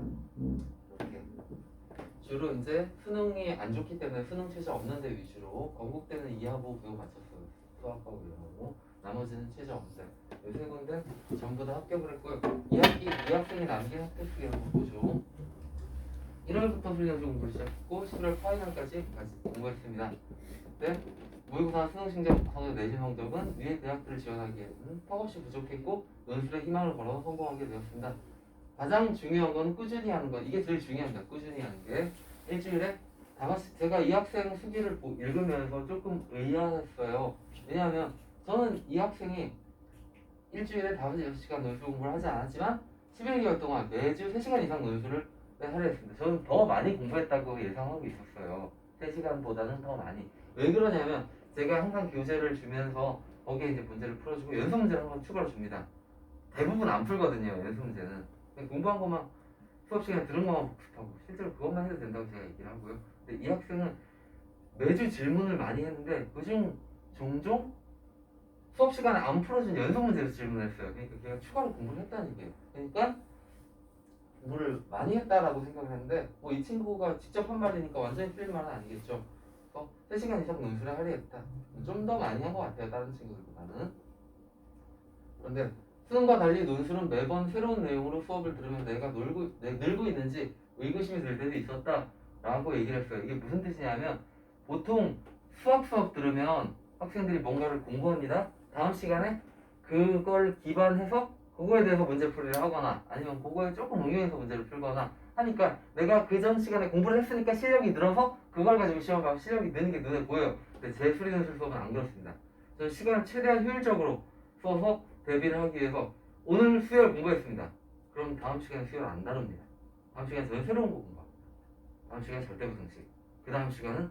이렇게 주로 이제 수능이 안 좋기 때문에 수능 최저 없는 데 위주로 건국대는 이하고 교육 맞췄어요. 수학과 의료하고 나머지는 최저 없는데 이 세 군데 전부 다 합격을 했고요. 이 학생이 남긴 합격 수기 한번 보죠. 1월부터 프리랜서 공부를 시작했고 11월 파이널까지 공부했습니다. 그때 모의고사 수능 성적 내신 성적은 위의 대학들을 지원하기에는 턱없이 부족했고 논술에 희망을 걸어 성공하게 되었습니다. 가장 중요한 건 꾸준히 하는 것. 이게 제일 중요합니다. 꾸준히 하는 게. 일주일에 5시. 제가 이 학생 수기를 읽으면서 조금 의아했어요. 왜냐하면 저는 이 학생이 일주일에 5시, 6시간 논술 공부를 하지 않았지만 11개월 동안 매주 3시간 이상 논술을 하려 했습니다. 저는 더 많이 공부했다고 예상하고 있었어요. 3시간보다는 더 많이. 왜 그러냐면 제가 항상 교재를 주면서 거기에 이제 문제를 풀어주고 연습 문제를 한번 추가로 줍니다. 대부분 안 풀거든요. 연습 문제는. 공부한 것만 수업 시간에 들은 것만 복습하고 실제로 그것만 해도 된다고 제가 얘기를 하고요. 근데 이 학생은 매주 질문을 많이 했는데 그중 종종 수업 시간에 안 풀어준 연속 문제에서 질문했어요. 그러니까 걔가 추가로 공부를 했다는 얘기예요. 그러니까 공부를 많이 했다라고 생각을 했는데 뭐 이 친구가 직접 한 말이니까 완전히 틀린 말은 아니겠죠. 3시간 이상 논술을 하려 했다. 좀 더 많이 한 것 같아요. 다른 친구들보다는. 그런데 수능과 달리 논술은 매번 새로운 내용으로 수업을 들으면 내가 늘고 있는지 의구심이 들 때도 있었다라고 얘기를 했어요. 이게 무슨 뜻이냐면 보통 수업 들으면 학생들이 뭔가를 공부합니다. 다음 시간에 그걸 기반해서 그거에 대해서 문제풀이를 하거나 아니면 그거에 조금 응용해서 문제를 풀거나 하니까 내가 그 전 시간에 공부를 했으니까 실력이 늘어서 그걸 가지고 시험을 하면 실력이 느는 게 눈에 보여요. 근데 제 수리논술 수업은 안 그렇습니다. 저는 시간을 최대한 효율적으로 써서 대비를 하기 위해서 오늘 수열 공부했습니다. 그럼 다음 시간에 수열 안 다룹니다. 다음 시간에 저는 새로운 거 공부합니다. 다음 시간에 절대부등식. 그 다음 시간은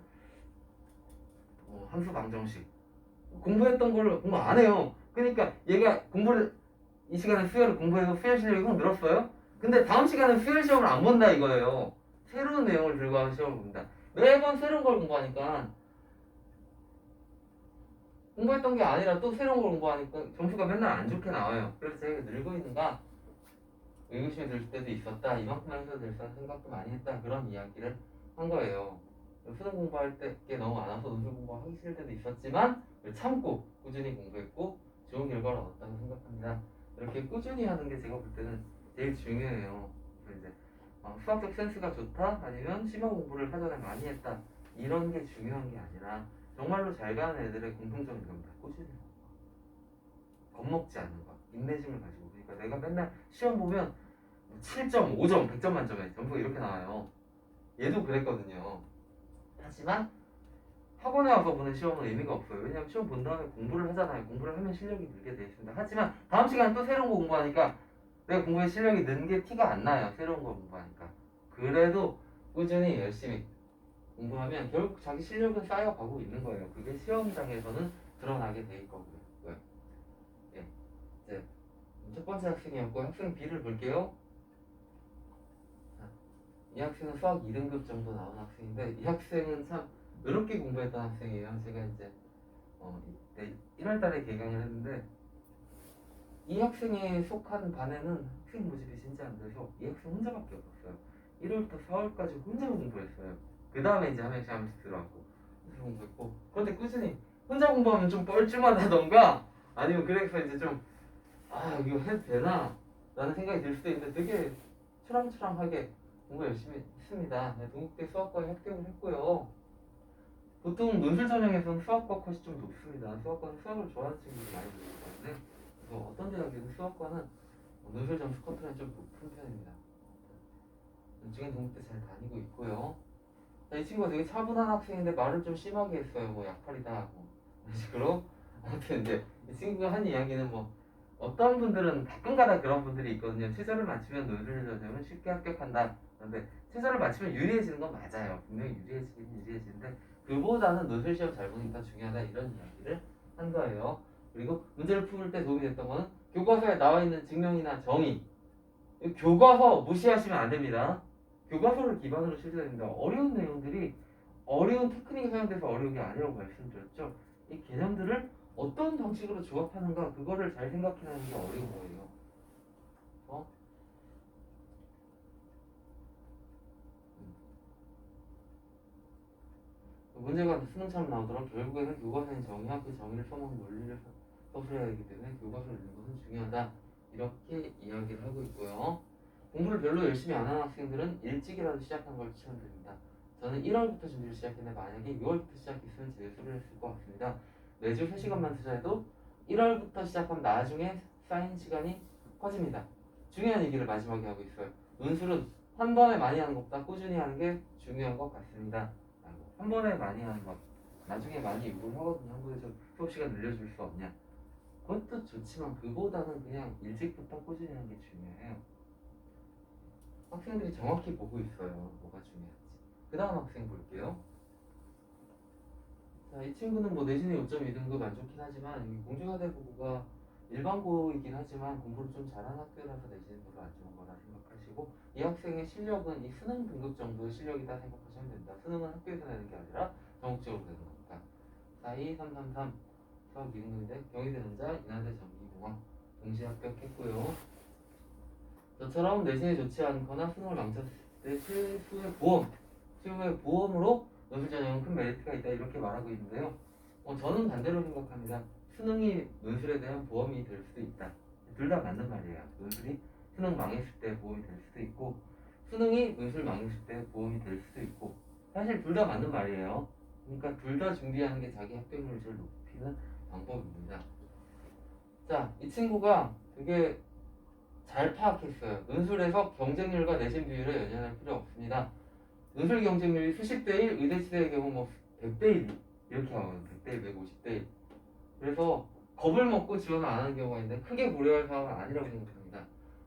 함수 방정식. 공부했던 걸 공부 안 해요. 그러니까 얘가 공부를 이 시간에 수열을 공부해서 수열 실력이 확 늘었어요. 근데 다음 시간에 수열 시험을 안 본다 이거예요. 새로운 내용을 들고 와서 시험을 봅니다. 매번 새로운 걸 공부하니까 공부했던 게 아니라 또 새로운 걸 공부하니까 점수가 맨날 안 좋게 나와요. 그래서 제가 늘고 있는가 의구심이 들 때도 있었다. 이만큼만 해서 될 생각도 많이 했다. 그런 이야기를 한 거예요. 수능 공부할 때 너무 안 와서 논술 공부하기 싫을 때도 있었지만 참고 꾸준히 공부했고 좋은 결과를 얻었다고 생각합니다. 이렇게 꾸준히 하는 게 제가 볼 때는 제일 중요해요. 그래서 이제 수학적 센스가 좋다 아니면 심화 공부를 사전에 많이 했다 이런 게 중요한 게 아니라 정말로 잘 가는 애들의 공통점이 겁니다. 꾸준히 하는 거, 겁먹지 않는 거, 인내심을 가지고. 그러니까 내가 맨날 시험 보면 7.5점, 100점 만점에 점수가 이렇게 나와요. 얘도 그랬거든요. 하지만 학원에 와서 보는 시험은 의미가 없어요. 왜냐하면 시험 본 다음에 공부를 하잖아요. 공부를 하면 실력이 늘게 돼 있습니다. 하지만 다음 시간에 또 새로운 거 공부하니까 내가 공부에 실력이 는 게 티가 안 나요. 새로운 거 공부하니까. 그래도 꾸준히 열심히 공부하면 결국 자기 실력은 쌓여가고 있는 거예요. 그게 시험장에서는 드러나게 돼 있거든요. 예, 이제 첫 번째 학생이었고 학생 B를 볼게요. 이 학생은 수학 2등급 정도 나온 학생인데 이 학생은 참 어렵게 공부했던 학생이에요. 제가 이제 1월달에 개강을 했는데 이 학생에 속한 반에는 학생 모집이 진짜 안 돼서 이 학생 혼자밖에 없었어요. 1월부터 4월까지 혼자 공부했어요. 그 다음에 이제 한 명씩 들어왔고 혼자 공부했고 그런데 꾸준히 혼자 공부하면 좀 뻘쭘하다던가 아니면 그래서 이제 좀 이거 해도 되나? 라는 생각이 들 수도 있는데 되게 추람추람하게 공부 열심히 했습니다. 동국대 수학과에 합격을 했고요. 보통 논술 전형에서는 수학과 컷이 좀 높습니다. 수학과는 수학을 좋아하는 친구들이 많이 들기 때문에 그래서 어떤 대학이든 수학과는 논술 점수 커트는 좀 높은 편입니다. 지금 동국대 잘 다니고 있고요. 이 친구가 되게 차분한 학생인데 말을 좀 심하게 했어요. 뭐 약팔이다 뭐 이런 식으로. 아무튼 이제 이 친구가 한 이야기는 뭐 어떤 분들은 가끔가다 그런 분들이 있거든요. 최저를 맞추면 논술 전형은 쉽게 합격한다. 그런데 최저를 맞추면 유리해지는 건 맞아요. 분명히 유리해지는데 그보다는 논술 시험 잘 보는 게 더 중요하다 이런 이야기를 한 거예요. 그리고 문제를 풀 때 도움이 됐던 거는 교과서에 나와 있는 증명이나 정의 교과서 무시하시면 안 됩니다. 교과서를 기반으로 실제가 됩니다. 어려운 내용들이 어려운 테크닉이 사용돼서 어려운 게 아니라고 말씀드렸죠. 이 개념들을 어떤 방식으로 조합하는가 그거를 잘 생각해내는 게 어려운 거예요. 문제가 수능처럼 나오더라도 결국에는 교과서의 정의와 그 정의를 써먹는 논리를 써서해야 하기 때문에 교과서를 읽는 것은 중요하다. 이렇게 이야기를 하고 있고요. 공부를 별로 열심히 안 하는 학생들은 일찍이라도 시작하는 걸 추천드립니다. 저는 1월부터 준비를 시작했는데 만약에 6월부터 시작했으면 제일 수를 했을 것 같습니다. 매주 3시간만 투자해도 1월부터 시작하면 나중에 쌓인 시간이 커집니다. 중요한 얘기를 마지막에 하고 있어요. 논술은 한 번에 많이 하는 것보다 꾸준히 하는 게 중요한 것 같습니다. 한 번에 많이 하는 것 나중에 많이 요구를 하거든요. 한 번에 좀 수업 시간 늘려줄 수 없냐. 그것도 좋지만 그보다는 그냥 일찍부터 꾸준히 하는 게 중요해요. 학생들이 정확히 보고 있어요. 뭐가 중요한지. 그 다음 학생 볼게요. 자, 이 친구는 뭐 내신에 5.2등급 안 좋긴 하지만 공중하대 보고가 일반고이긴 하지만 공부를 좀 잘하는 학교라서 내신이 별로 안 좋은 거라 생각하시고 이 학생의 실력은 이 수능 등급 정도의 실력이다 생각하시면 된다. 수능은 학교에서 내는 게 아니라 전국적으로 내는 거니까. 42333 수학 2등급인데 경희대 남자 인하대 전기공학 동시에 합격했고요. 저처럼 내신이 좋지 않거나 수능을 망쳤을 때 최후의 보험으로 논술 전형은 큰 메리트가 있다 이렇게 말하고 있는데요. 저는 반대로 생각합니다. 수능이 논술에 대한 보험이 될 수도 있다. 둘 다 맞는 말이에요. 논술이 수능 망했을 때 보험이 될 수도 있고 수능이 논술 망했을 때 보험이 될 수도 있고 사실 둘 다 맞는 말이에요. 그러니까 둘 다 준비하는 게 자기 합격률을 제일 높이는 방법입니다. 자, 이 친구가 되게 잘 파악했어요. 논술에서 경쟁률과 내신 비율에 연연할 필요 없습니다. 논술 경쟁률이 수십 대 1, 의대 치대의 경우 뭐 100대 1 이렇게 나오는 100대 1, 150대 1. 그래서 겁을 먹고 지원을 안 하는 경우가 있는데 크게 고려할 사항은 아니라고 생각합니다.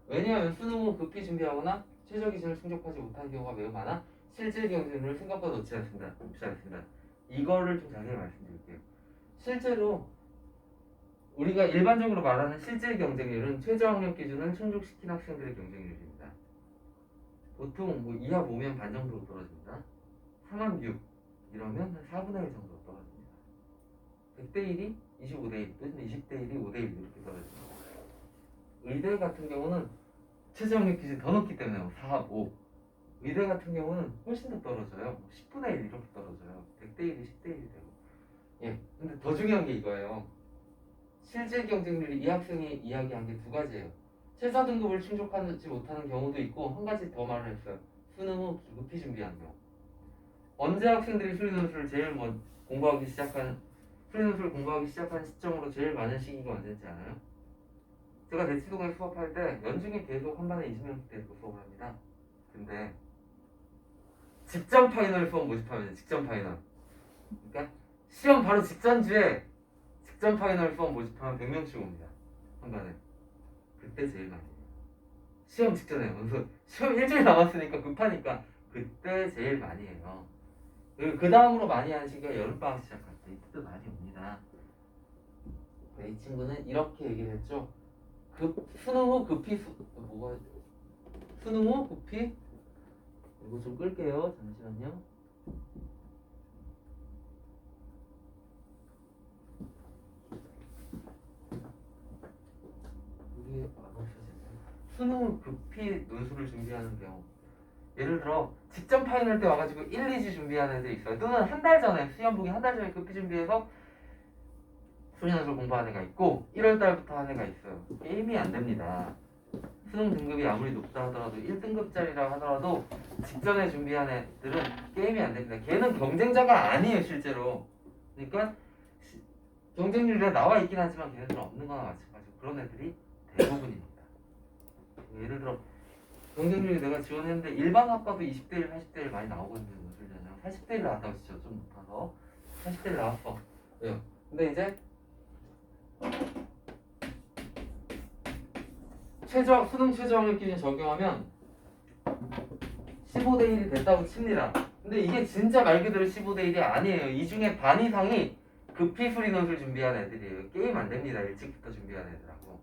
왜냐하면 수능 후 급히 준비하거나 최저 기준을 충족하지 못한 경우가 매우 많아 실질 경쟁률을 생각보다 높지 않습니다. 이거를 좀 자세히 말씀드릴게요. 실제로 우리가 일반적으로 말하는 실질 경쟁률은 최저 학력 기준을 충족시킨 학생들의 경쟁률입니다. 보통 뭐 이하 5면 반 정도로 떨어집니다. 3한 6 이러면 한 4분의 1 정도 떨어집니다. 100대 1이 25대 1 또는 20대 1이 5대 1 이렇게 떨어집니다. 의대 같은 경우는 최저 학력 기준 더 높기 때문에 4, 5 의대 같은 경우는 훨씬 더 떨어져요. 10분의 1 이렇게 떨어져요. 100대 1이 10대 1이 되고. 예, 근데 더 중요한 게 이거예요. 실질 경쟁률이 이 학생이 이야기한 게 두 가지예요. 최저 등급을 충족하지 못하는 경우도 있고 한 가지 더 말을 했어요. 수능 후 기급히 준비하는 경우. 언제 학생들이 수리논술을 제일 공부하기 시작한 시점으로 제일 많은 시기가 언제인지 알아요? 제가 대치동에 수업할 때 연중에 계속 한 반에 20명씩 데리고 수업을 합니다. 근데 직전 파이널 수업 모집하면 직전 파이널. 그러니까 시험 바로 직전주에 직전 파이널 수업 모집하면 100명씩 옵니다. 한 반에. 그때 제일 많이 해요. 시험 직전에. 그래서 시험 일주일 남았으니까 급하니까 그때 제일 많이 해요. 그 다음으로 많이 하는 시기가 여름방학 시작할 때 이때도 많이 옵니다. 이 친구는 이렇게 얘기를 했죠. 수능 후 급히 수능 후 급히 이거 좀 끌게요. 잠시만요. 이게 안 없어지네. 수능 후 급히 논술을 준비하는 경우. 예를 들어 직전 파이널 때 와가지고 1, 2주 준비하는 애들 있어요. 또는 한 달 전에 시험 보기 한 달 전에 급히 준비해서 수리논술 공부하는 애가 있고 1월 달부터 하는 애가 있어요. 게임이 안 됩니다. 수능 등급이 아무리 높다 하더라도 1등급짜리라 하더라도 직전에 준비한 애들은 게임이 안 됩니다. 걔는 경쟁자가 아니에요 실제로. 그러니까 경쟁률에 나와 있긴 하지만 걔네들은 없는 거나 마찬가지고 그런 애들이 대부분입니다. 예를 들어 경쟁률이 내가 지원했는데 일반 학과도 20대 1, 40대 1 많이 나오거든요. 논술 전형 40대 1 나왔다고 치죠. 좀 높아서 40대 1 나왔어. 왜요? 근데 이제 수능 최저 학력 기준 적용하면 15대 1이 됐다고 칩니다. 근데 이게 진짜 말 그대로 15대 1이 아니에요. 이 중에 반 이상이 급히 수리논술 준비한 애들이에요. 게임 안 됩니다. 일찍부터 준비한 애들하고.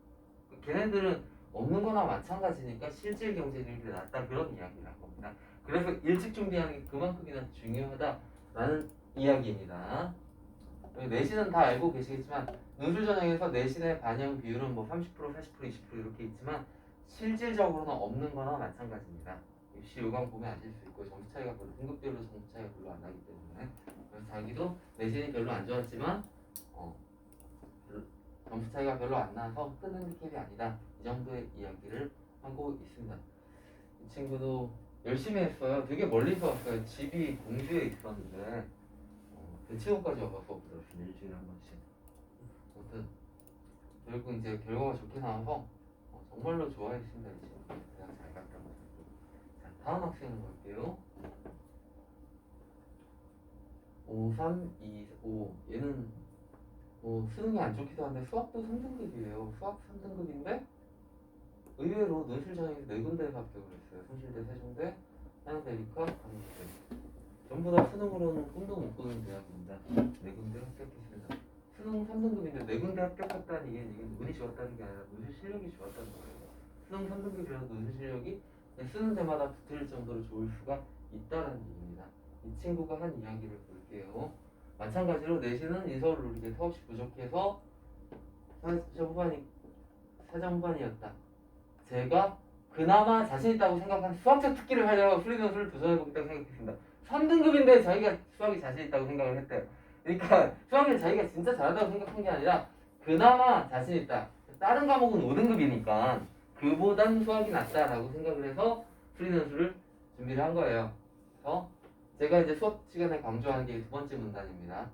걔네들은 없는 거나 마찬가지니까 실질 경쟁률이 낮다 그런 이야기를 한 겁니다. 그래서 일찍 준비하는 게 그만큼이나 중요하다라는 이야기입니다. 내신은 다 알고 계시겠지만 논술 전형에서 내신의 반영 비율은 뭐 30%, 40%, 20% 이렇게 있지만 실질적으로는 없는 거나 마찬가지입니다. 입시 요강 보면 아실 수 있고 점수 차이가 별로 등급별로 점수 차이가 별로 안 나기 때문에 그래서 자기도 내신이 별로 안 좋았지만 점수 차이가 별로 안 나서 큰 핸디캡이 아니다. 이 정도의 이야기를 하고 있습니다. 이 친구도 열심히 했어요. 되게 멀리서 왔어요. 집이 공주에 있었는데 대치동까지 와서 수업 들었어요. 일주일에 한 번씩. 아무튼 결국 이제 결과가 좋게 나와서 정말로 좋아했습니다. 이 친구. 대학 잘 갔다고. 자, 다음 학생으로 갈게요. 5325 얘는 수능이 안 좋기도 한데 수학도 3등급이에요. 수학 3등급인데 의외로 논술 전형에서 4군데에서 합격을 했어요. 성실대, 세종대, 한양대리카, 강북대. 전부 다 수능으로는 꿈도 못 꾸는 대학입니다. 4군데 합격했습니다. 수능 3등급인데 4군데 대학에 합격했다는 이게 운이 좋았다는 게 아니라 논술 실력이 좋았다는 거예요. 수능 3등급이라도 논술 실력이 쓰는 데마다 붙을 정도로 좋을 수가 있다는 얘기입니다. 이 친구가 한 이야기를 볼게요. 마찬가지로 내신은 인서울 누리게 턱없이 부족해서 사정 후반이었다. 제가 그나마 자신 있다고 생각한 수학적 특기를 하려고 풀이 논술을 도전해보겠다고 생각했습니다. 3등급인데 자기가 수학이 자신 있다고 생각을 했대요. 그러니까 수학을 자기가 진짜 잘한다고 생각한 게 아니라 그나마 자신 있다. 다른 과목은 5등급이니까 그보단 수학이 낫다라고 생각을 해서 풀이 논술을 준비를 한 거예요. 그래서 제가 이제 수업 시간에 강조하는 게 두 번째 문단입니다.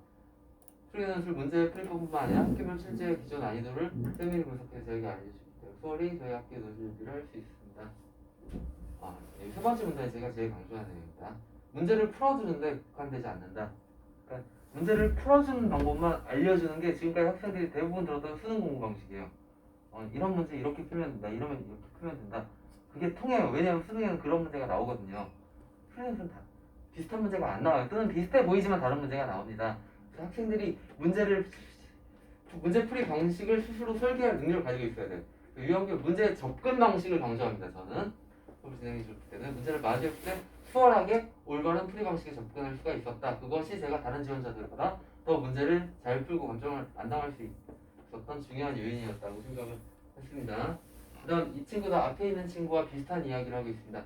풀이 논술 문제 풀이뿐만 아니라 학교별 실제 기존 난이도를 세밀히 분석해서 저에게 알려주십니다. 수월히 저희 학교 논술 준비를 할 수 있습니다. 세 번째 문단이 제가 제일 강조하는 내용입니다. 문제를 풀어주는데 국한되지 않는다. 그러니까 문제를 풀어주는 방법만 알려주는 게 지금까지 학생들이 대부분 들었던 수능 공부 방식이에요. 이런 문제 이렇게 풀면 된다. 이러면 이렇게 풀면 된다. 그게 통해요. 왜냐하면 수능에는 그런 문제가 나오거든요. 수능에서는 다 비슷한 문제가 안 나와요. 또는 비슷해 보이지만 다른 문제가 나옵니다. 그래서 학생들이 문제 풀이 방식을 스스로 설계할 능력을 가지고 있어야 돼요. 유형별 문제 접근 방식을 강조합니다. 저는 수업을 진행해 줄 때는 문제를 맞을 때 수월하게 올바른 풀이 방식에 접근할 수가 있었다. 그것이 제가 다른 지원자들보다 더 문제를 잘 풀고 감정을 안 당할 수 있었던 중요한 요인이었다고 생각을 했습니다. 그 다음 이 친구도 앞에 있는 친구와 비슷한 이야기를 하고 있습니다.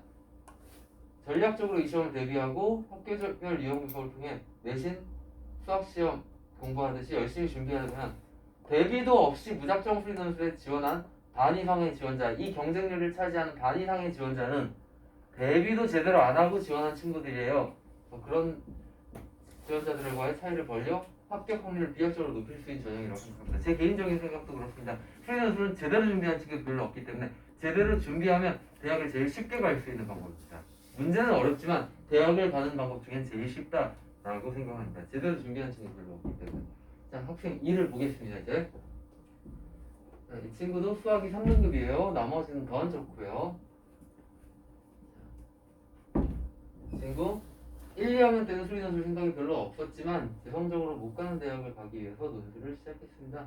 전략적으로 이 시험을 대비하고 학교별 유형 수업을 통해 내신 수학시험 공부하듯이 열심히 준비하면 대비도 없이 무작정 풀이 논술에 지원한 반 이상의 지원자, 이 경쟁률을 차지하는 반 이상의 지원자는 대비도 제대로 안 하고 지원한 친구들이에요. 그런 지원자들과의 차이를 벌려 합격 확률을 비약적으로 높일 수 있는 전형이라고 생각합니다. 제 개인적인 생각도 그렇습니다. 풀이 논술은 제대로 준비한 친구들이 별로 없기 때문에 제대로 준비하면 대학을 제일 쉽게 갈 수 있는 방법입니다. 문제는 어렵지만 대학을 가는 방법 중엔 제일 쉽다라고 생각합니다. 제대로 준비한 친구들이 별로 없기 때문에. 자, 학생 2를 보겠습니다. 이제 이 친구도 수학이 3등급이에요. 나머지는 더 안 좋고요. 친구 1, 2학년 때는 수리 논술 생각이 별로 없었지만 재성적으로 못 가는 대학을 가기 위해서 논술을 시작했습니다.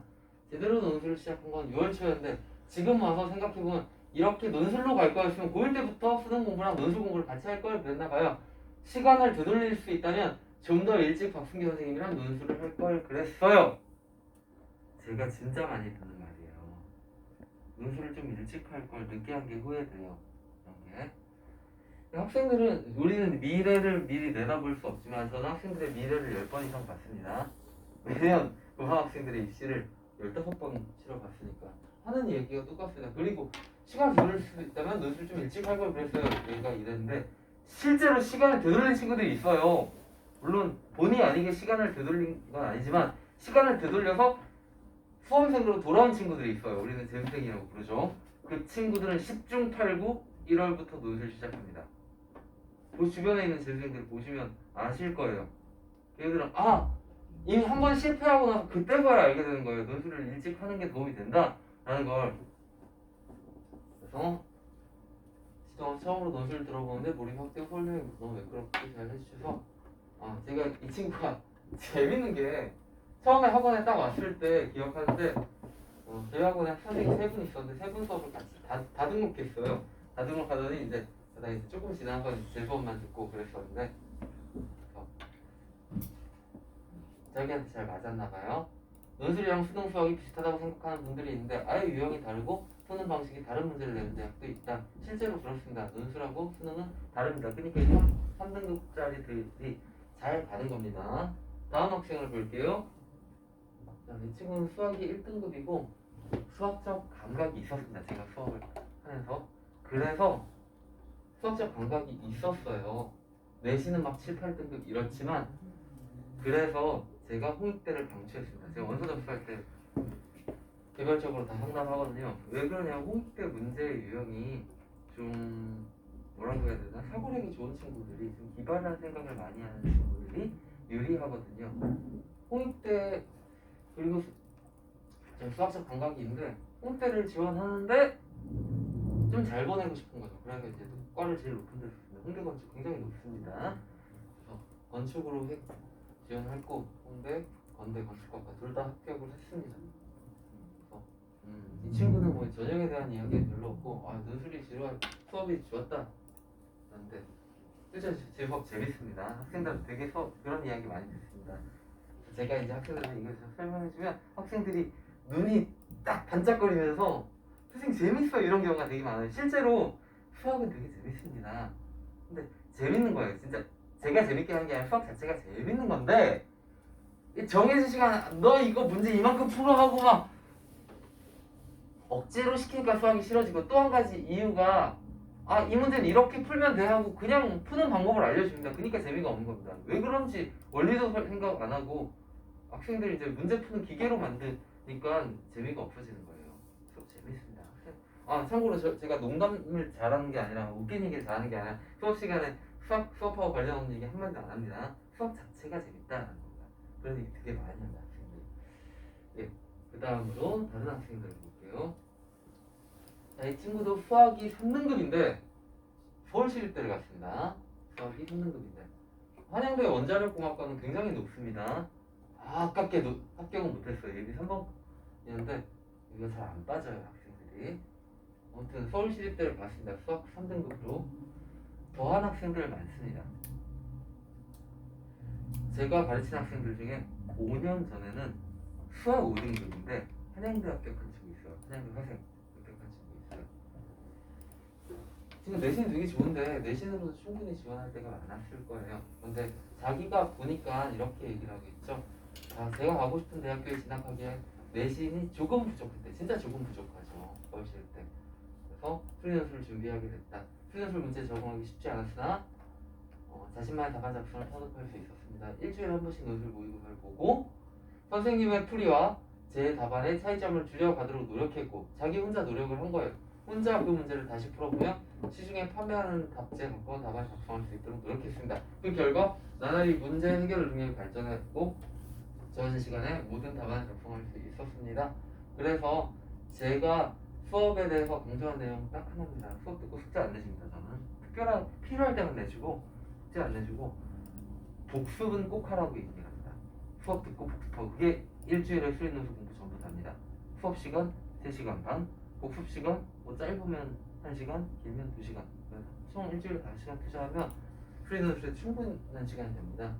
제대로 논술을 시작한 건 6월 초였는데 지금 와서 생각해보면 이렇게 논술로 갈 거였으면 고1 때부터 수능 공부랑 논술 공부를 같이 할 걸 그랬나 봐요. 시간을 되돌릴 수 있다면 좀 더 일찍 박순기 선생님이랑 논술을 할 걸 그랬어요. 제가 진짜 많이 듣는 말이에요. 논술을 좀 일찍 할 걸 늦게 한 게 후회돼요. 이런 게. 학생들은 우리는 미래를 미리 내다볼 수 없지만 저는 학생들의 미래를 10번 이상 봤습니다. 왜냐면 고학 학생들의 입시를 15번 치러봤으니까 하는 얘기가 똑같습니다. 그리고 시간을 되돌릴 수 있다면 논술 좀 일찍 할 걸 그랬어요. 얘가 이랬는데 실제로 시간을 되돌린 친구들이 있어요. 물론 본의 아니게 시간을 되돌린 건 아니지만 시간을 되돌려서 수험생으로 돌아온 친구들이 있어요. 우리는 재수생이라고 부르죠. 그 친구들은 10중 8구 1월부터 논술 시작합니다. 그 주변에 있는 재수생들 보시면 아실 거예요. 얘들은 이미 한 번 실패하고 나서 그때서야 알게 되는 거예요. 논술을 일찍 하는 게 도움이 된다라는 걸. 그래서 시동 처음으로 논술 들어보는데 몰입 확대 설명이 너무 매끄럽게 잘 해주셔서 제가 이 친구가 재밌는 게 처음에 학원에 딱 왔을 때 기억하는데 저희 학원에 선생님 3분 있었는데 3분 수업을 같이 다 등록했어요. 다 등록하더니 이제 조금 지나서 제 수업만 듣고 그랬었는데 자기한테 잘 맞았나 봐요. 논술이랑 수능 수학이 비슷하다고 생각하는 분들이 있는데 아예 유형이 다르고 푸는 방식이 다른 문제를 내는 대학도 있다. 실제로 그렇습니다. 논술하고 수능은 다릅니다. 그러니까 3등급짜리들이 잘 가는 겁니다. 다음 학생을 볼게요. 이 친구는 수학이 1등급이고 수학적 감각이 있었습니다. 제가 수업을 하면서. 그래서 수학적 감각이 있었어요. 내신은 막 7, 8등급 이렇지만 그래서 제가 홍익대를 강추했습니다. 제가 원서 접수할 때 개별적으로 다 상담하거든요. 왜 그러냐면 홍익대 문제 유형이 좀 뭐라고 해야 되나 사고력이 좋은 친구들이 좀 기발한 생각을 많이 하는 친구들이 유리하거든요. 홍익대 그리고 수학적 감각이 있는데 홍익대를 지원하는데 좀 잘 보내고 싶은 거죠. 그래서 이제 과를 제일 높은 데서 홍대 건축 굉장히 높습니다. 그래서 건축으로 지원했고 홍대, 건대 건축과가 둘 다 합격을 했습니다. 이 친구는 뭐 저녁에 대한 이야기는 별로 없고 아 논술이 지루한 수업이 좋았다. 그런데 실제 제 수업 재밌습니다. 학생들 되게 수업 그런 이야기 많이 듣습니다. 제가 이제 학생들한테 이걸 설명해주면 학생들이 눈이 딱 반짝거리면서 선생님 재밌어 이런 경우가 되게 많아요. 실제로 수학은 되게 재밌습니다. 근데 재밌는 거예요. 진짜 제가 재밌게 하는 게 아니라 수학 자체가 재밌는 건데 이 정해진 시간 너 이거 문제 이만큼 풀어하고 막 억지로 시키니까 수학이 싫어지고 또 한 가지 이유가 아 이 문제는 이렇게 풀면 돼 하고 그냥 푸는 방법을 알려줍니다. 그러니까 재미가 없는 겁니다. 왜 그런지 원리도 생각 안 하고 학생들이 이제 문제 푸는 기계로 만드니까 재미가 없어지는 거예요. 수업 재밌습니다. 아 참고로 제가 농담을 잘하는 게 아니라 웃긴 얘기를 잘하는 게 아니라 수업 시간에 수업하고 관련없는 얘기 한마디도 안 합니다. 수업 자체가 재밌다는 겁니다. 그런 얘기 되게 많이 합니다 학생들이. 예, 그 다음으로 다른 학생들 볼게요. 자, 이 친구도 수학이 3등급인데 서울시립대를 갔습니다. 수학이 3등급인데 한양대 원자력공학과는 굉장히 높습니다. 아깝게 합격은 못했어요. 예비 3번이었는데 이거 잘 안 빠져요 학생들이. 아무튼 서울시립대를 갔습니다. 수학 3등급으로 더한 학생들 많습니다. 제가 가르친 학생들 중에 5년 전에는 수학 5등급인데 한양대 합격한 친구 있어요. 한양대 화생 합격한 친구 있어요. 지금 내신 되게 좋은데 내신으로도 충분히 지원할 때가 많았을 거예요. 근데 자기가 보니까 이렇게 얘기를 하고 있죠. 아, 제가 가고 싶은 대학교에 진학하기에 내신이 조금 부족한데 진짜 조금 부족하죠. 서울시립대. 그래서 수리논술을 준비하게 됐다. 수리논술 문제 적응하기 쉽지 않았으나 자신만의 답안 작성을 터득할 수 있었습니다. 일주일에 한 번씩 논술 모의고사를 보고 선생님의 풀이와 제 답안의 차이점을 줄여가도록 노력했고 자기 혼자 노력을 한 거예요. 혼자 그 문제를 다시 풀어보면 시중에 판매하는 답지에 가까운 답안을 작성할 수 있도록 노력했습니다. 그 결과 나날이 문제 해결 능력이 발전했고 적어진 시간에 모든 답안을 작성할 수 있었습니다. 그래서 제가 수업에 대해서 강조한 내용 딱 하나입니다. 수업 듣고 숙제 안 내십니다. 저는 특별한 필요할 때만 내주고 숙제 안 내주고 복습은 꼭 하라고 얘기합니다. 수업 듣고 복습하고 그게 일주일에 수리논술 공부 전부 답니다. 수업 시간 3시간 반, 복습 시간 뭐 짧으면 1시간, 길면 2시간. 총 일주일에 5시간 투자하면 수리논술에 충분한 시간이 됩니다.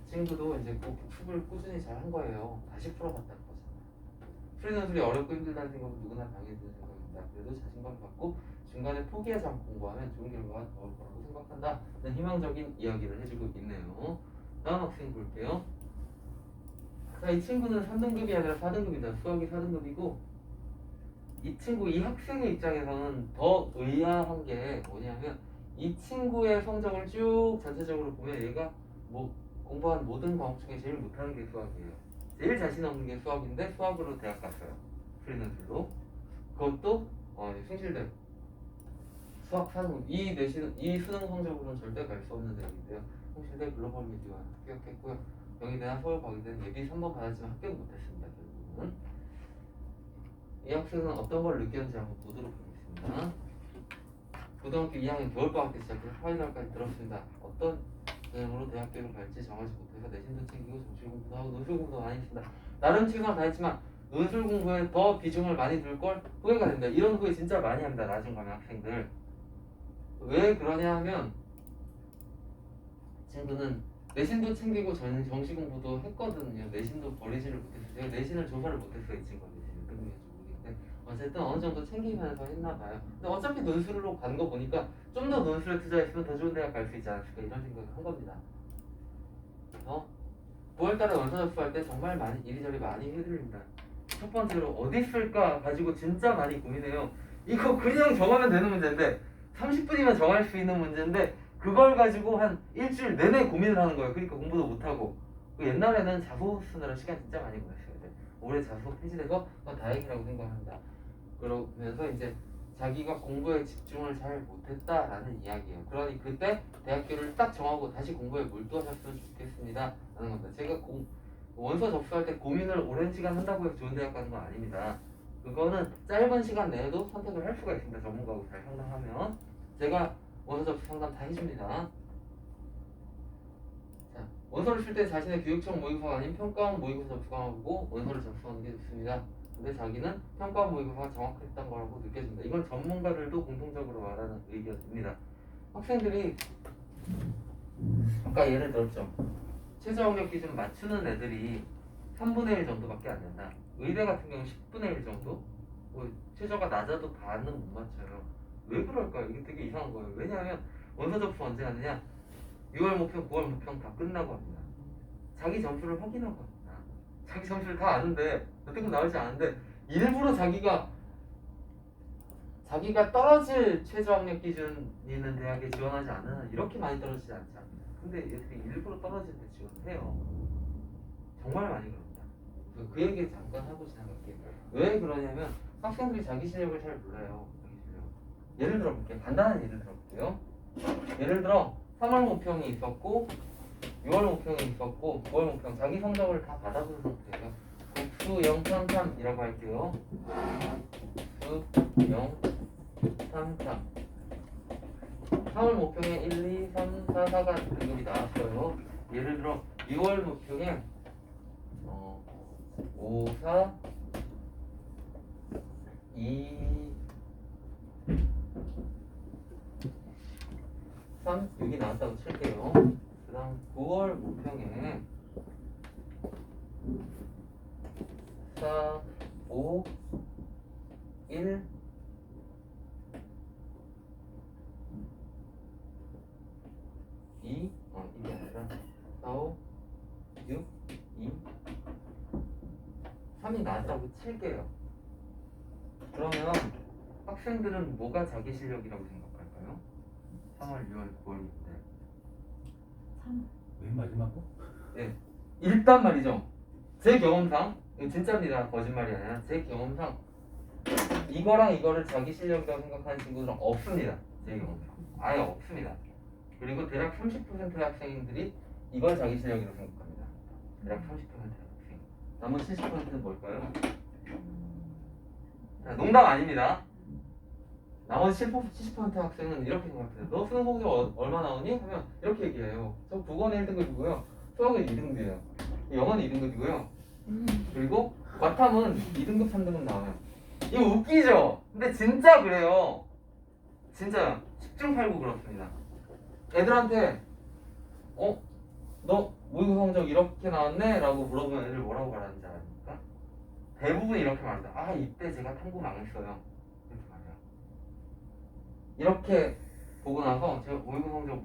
친구도 이제 그 복습을 꾸준히 잘 한 거예요. 다시 풀어봤다는 거잖아요. 수리논술이 어렵고 힘들다는 생각은 누구나 당연히 드는 생각입니다. 그래도 자신감 갖고 중간에 포기하지 않고 공부하면 좋은 결과가 나올 거라고 생각한다. 희망적인 이야기를 해주고 있네요. 다음 학생 볼게요. 자, 이 친구는 3등급이 아니라 4등급이다. 수학이 4등급이고 이 친구, 이 학생의 입장에서는 더 의아한 게 뭐냐면 이 친구의 성적을 쭉 전체적으로 보면 얘가 뭐 공부한 모든 과목 중에 제일 못하는 게 수학이에요. 제일 자신 없는 게 수학인데 수학으로 대학 갔어요. 수리논술로. 그것도 숭실대 수학 4등급. 이 수능 성적으로는 절대 갈 수 없는 대학인데요. 숭실대 글로벌 미디어 합격했고요. 경희대나 서울과기대는 예비 3번 받았지만 합격 못했습니다. 결국은 이 학생은 어떤 걸 느꼈는지 한번 보도록 하겠습니다. 고등학교 2학년 겨울방학 때 시작해서 파이널까지 들었습니다. 어떤 내용으로 대학교를 갈지 정하지 못해서 내신도 챙기고 정시 공부도 하고 논술 공부도 많이 했습니다. 나름 최선을 다했지만 논술 공부에 더 비중을 많이 둘 걸 후회가 됩니다. 이런 후회 진짜 많이 합니다. 나중 가면 학생들. 왜 그러냐 하면 친구는 내신도 챙기고 정시 공부도 했거든요. 내신도 버리지를 못했어요. 제가 내신을 조사를 못했어요. 이 친구가 내신을 끝내는지 모르겠는데 어쨌든 어느 정도 챙기면서 했나 봐요. 근데 어차피 논술로 간 거 보니까 좀 더 논술에 투자했으면 더 좋은 대학 갈 수 있지 않았을까 이런 생각을 한 겁니다. 그래서 9월달에 원서 접수할 때 정말 많이 이리저리 많이 해드립니다. 첫 번째로 어디 쓸까 가지고 진짜 많이 고민해요. 이거 그냥 정하면 되는 문제인데 30분이면 정할 수 있는 문제인데 그걸 가지고 한 일주일 내내 고민을 하는 거예요. 그러니까 공부도 못하고. 옛날에는 자소 쓰느라 시간 진짜 많이 보냈어요. 올해 자소 폐지돼서 다행이라고 생각합니다. 그러면서 이제 자기가 공부에 집중을 잘 못했다라는 이야기예요. 그러니 그때 대학교를 딱 정하고 다시 공부에 몰두하셨으면 좋겠습니다 라는 겁니다. 제가 원서 접수할 때 고민을 오랜 시간 한다고 해서 좋은 대학 가는 건 아닙니다. 그거는 짧은 시간 내에도 선택을 할 수가 있습니다. 전문가하고 잘 상담하면. 제가 원서 접수 상담 다 해줍니다. 자, 원서를 쓸 때 자신의 교육청 모의고사가 아닌 평가원 모의고사 접수가 하고 원서를 접수하는 게 좋습니다. 근데 자기는 평가 모의고사가 정확했던 거라고 느껴진다. 이건 전문가들도 공통적으로 말하는 의견입니다. 학생들이 아까 예를 들었죠. 최저 학력 기준 맞추는 애들이 3분의 1 정도밖에 안 된다. 의대 같은 경우 10분의 1 정도? 뭐 최저가 낮아도 반은 못 맞춰요. 왜 그럴까요? 이게 되게 이상한 거예요. 왜냐하면 원서 접수 언제 하느냐? 6월 모평, 9월 모평 다 끝나고 합니다. 자기 점수를 확인하고 합니다. 자기 점수를 다 아는데 어떻게 나오지 않은데 일부러 자기가 떨어질 최저 학력 기준 있는 대학에 지원하지 않는 이렇게 많이 떨어지지 않지 않습니다. 근데 얘들이 일부러 떨어질 때 지원해요. 정말 많이 그럽니다. 그 얘기 잠깐 하고 지나갈게요. 왜 그러냐면 학생들이 자기 실력을 잘 몰라요. 자기 실력. 예를 들어볼게요. 간단한 예를 들어볼게요. 예를 들어 3월 모평이 있었고 6월 모평이 있었고 9월 모평 자기 성적을 다 받아본 상태예요. 국수 033이라고 할게요. 국수 033 3월 모평에 1, 2, 3, 4, 4가 등급이 나왔어요. 예를 들어 6월 모평에 5, 4, 2, 3 여기 나왔다고 칠게요. 그 다음 9월 모평에 4, 5, 1, 2, 이게 아니라 4, 5, 6, 2, 3이 나왔다고 칠게요. 그러면 학생들은 뭐가 자기 실력이라고 생각할까요? 3월, 6월, 9월일 때. 맨 마지막 거? 네. 일단 말이죠. 제 경험상, 이거 진짜입니다. 거짓말이 아니라 제 경험상 이거랑 이거를 자기 실력이라고 생각하는 친구들은 없습니다. 제 경험상. 아예 없습니다. 그리고 대략 30%의 학생들이 이걸 자기 실력이라고 생각합니다. 대략 30%의 학생. 나머지 70%는 뭘까요? 자, 농담 아닙니다. 나머지 70% 학생은 이렇게 생각해요. 너 수능 성적 얼마 나오니? 하면 이렇게 얘기해요. 저 국어는 1등급이고요. 수학은 2등급이에요. 영어는 2등급이고요. 그리고 과탐은 2등급, 3등급 나와요. 이거 웃기죠? 근데 진짜 그래요. 진짜 10중 8구 그렇습니다. 애들한테 너 모의고 성적 이렇게 나왔네? 라고 물어보면 애들 뭐라고 말하는지 아십니까? 대부분 이렇게 말합니다. 이때 제가 탐구 망했어요. 이렇게 말해요. 이렇게 보고 나서 제가 모의고 성적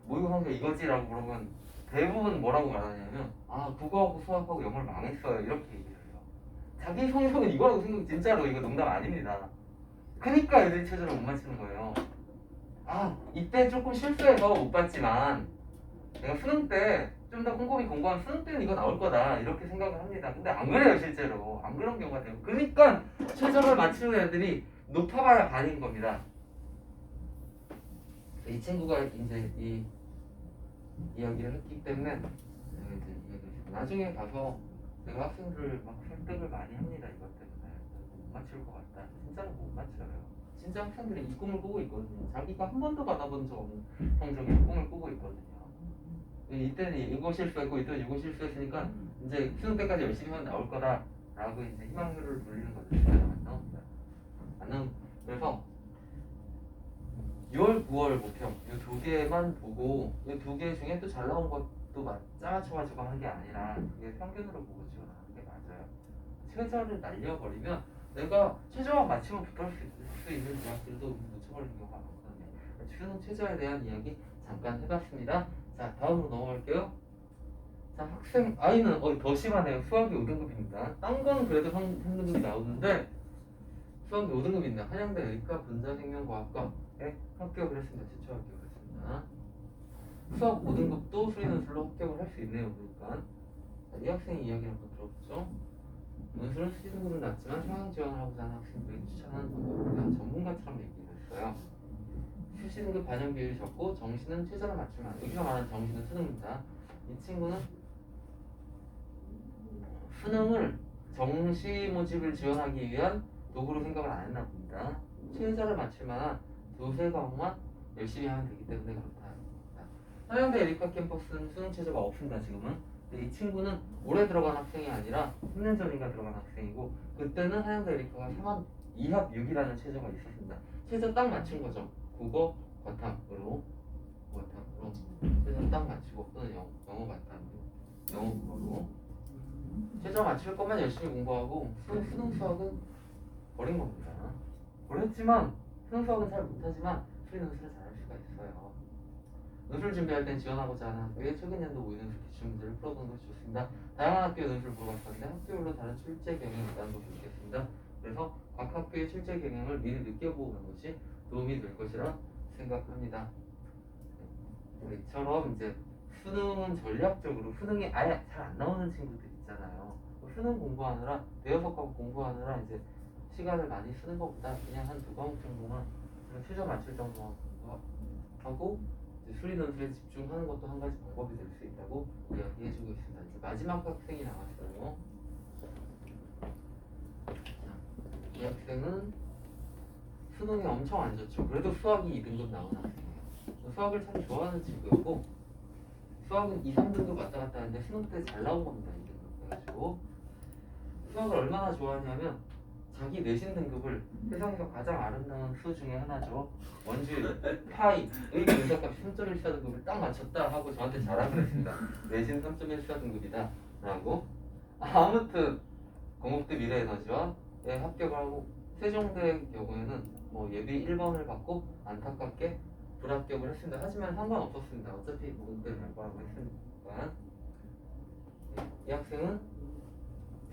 모의고 성적 이거지라고 물어보면 대부분 뭐라고 말하냐면 국어하고 수학하고 영어를 망했어요. 이렇게 얘기를 해요. 자기 성적은 이거라고 생각 진짜로 이거 농담 아닙니다. 그러니까 애들이 최저를 못 맞추는 거예요. 이때 조금 실수해서 못 봤지만 내가 수능 때 좀 더 꼼꼼히 공부하면 수능 때는 이거 나올 거다 이렇게 생각을 합니다. 근데 안 그래요. 실제로 안 그런 경우가 돼요. 그러니까 최저를 맞추는 애들이 높아봐야 반인 겁니다. 이 친구가 이제 이 이야기를 했기 때문에 이제 나중에 가서 내가 학생들을 막 설득을 많이 합니다. 이것 때문에 못 맞출 것 같다. 진짜로 못 맞춰요. 진짜 학생들이 이 꿈을 꾸고 있거든요. 자기가 한 번도 받아본 적 없는 성적의 꿈을 꾸고 있거든요. 이때는 이거 실수했고 이때는 이거 실수했으니까 이제 수능 때까지 열심히 하면 나올 거다라고 이제 희망을 돌리는 거죠. 안 나옵니다. 안 나옵니다. 그래서 6월, 9월 모평 이 두 개만 보고 이 두 개 중에 또 잘 나온 것도 짜맞춰가지고 하는 게 아니라 이게 평균으로 보고 지원하는 게 맞아요. 최저를 날려버리면 내가 최저와 맞추면 붙을 수 있는 대학들도 놓쳐버리는 경우가 많거든요. 수능 최저에 대한 이야기 잠깐 해봤습니다. 자, 다음으로 넘어갈게요. 자, 아이는 더 심하네요. 수학이 5등급입니다. 딴 거는 그래도 3등급이 나오는데 수학이 5등급입니다. 한양대 의과 분자생명과학과에 합격을 했습니다. 최초 합격을 했습니다. 수학 5등급도 수리논술로 합격을 할 수 있네요. 그러니까 자, 이 학생의 이야기를 한번 들어보죠. 논술은 수리등급은 낮지만 상향 지원을 하고자 하는 학생들이 추천하는 방법에 대한 전문가처럼 얘기를 했어요. 수시등급 반영 비율이 적고 정시는 최저를 맞추면 여기가 말하는 정시는 수능입니다. 이 친구는 수능을 정시 모집을 지원하기 위한 도구로 생각을 안 했나 봅니다. 최저를 맞출 만한 두세 과목만 열심히 하면 되기 때문에 그렇다. 한양대 에리카 캠퍼스는 수능 최저가 없습니다. 지금은 근데 이 친구는 올해 들어간 학생이 아니라 3년 전인가 들어간 학생이고 그때는 하영대 에리카가 3학 2합 6이라는 최저가 있었습니다. 최저 딱 맞춘 거죠. 국어 바탕으로 최저 딱 맞추고 또는 영어 바탕으로 영어 국어로 최저 맞출 것만 열심히 공부하고 수능 수학은 버린 겁니다. 버렸지만 수능 수학은 잘 못하지만 수리 논술을 잘할 수가 있어요. 논술 준비할 땐 지원하고자 하는 학교의 최근 연도 모의논술 기출문제를 풀어보는 것이 좋습니다. 다양한 학교의 논술을 물어봤었는데 학교별로 다른 출제 경향이 있다는 것을 느꼈습니다. 그래서 각 학교의 출제 경향을 미리 느껴보는 것이 도움이 될 것이라 생각합니다. 이처럼 이제 수능은 전략적으로 수능이 아예 잘 안 나오는 친구들 있잖아요. 수능 공부하느라 대여섯 과목 공부하느라 이제 시간을 많이 쓰는 것보다 그냥 한 두 과목 정도만 최저 맞출 정도만 공부하고 수리 논술에 집중하는 것도 한 가지 방법이 될 수 있다고 이야기해주고 있습니다. 이제 마지막 학생이 나왔어요. 이 학생은 수능이 엄청 안 좋죠. 그래도 수학이 2등급 나온 학생이에요. 수학을 참 좋아하는 친구였고 수학은 2, 3등급 왔다 갔다 하는데 수능 때 잘 나온 겁니다. 2등급 해가지고 수학을 얼마나 좋아하냐면 자기 내신 등급을 세상에서 가장 아름다운 수 중에 하나죠. 원주율, 파이, 의 분석값 3.14 등급을 딱 맞췄다 하고 저한테 자랑을 했습니다. 내신 3.14 등급이다 라고. 아무튼 공업대 미래에너지와 합격을 하고 세종대 경우에는 뭐 예비 1번을 받고 안타깝게 불합격을 했습니다. 하지만 상관없었습니다. 어차피 공업대를 갈 거라고 했으니까. 이 학생은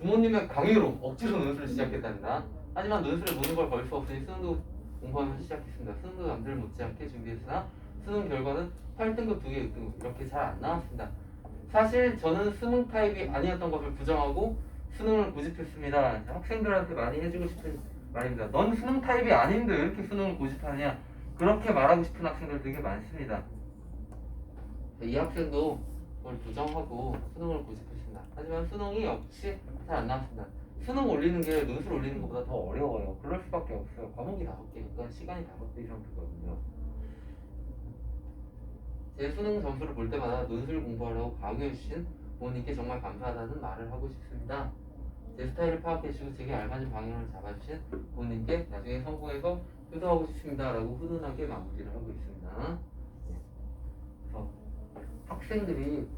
부모님의 강요로 억지로 논술을 시작했답니다. 하지만 논술에 모든 걸 걸 수 없으니 수능도 공부하면서 시작했습니다. 수능도 남들 못지않게 준비했으나 수능 결과는 8등급 2개 6등급 이렇게 잘 안 나왔습니다. 사실 저는 수능 타입이 아니었던 것을 부정하고 수능을 고집했습니다. 학생들한테 많이 해주고 싶은 말입니다. 넌 수능 타입이 아닌데 왜 이렇게 수능을 고집하느냐 그렇게 말하고 싶은 학생들 되게 많습니다. 이 학생도 그걸 부정하고 수능을 고집했습니다. 하지만 수능이 역시 잘 안 나왔습니다. 수능 올리는 게 논술 올리는 것보다 더 어려워요. 그럴 수밖에 없어요. 과목이 5개니까 시간이 5배 이상 들거든요. 제 수능 점수를 볼 때마다 논술 공부하려고 강요해주신 부모님께 정말 감사하다는 말을 하고 싶습니다. 제 스타일을 파악해주시고 제게 알맞은 방향을 잡아주신 부모님께 나중에 성공해서 효도하고 싶습니다. 라고 훈훈하게 마무리를 하고 있습니다. 그래서 학생들이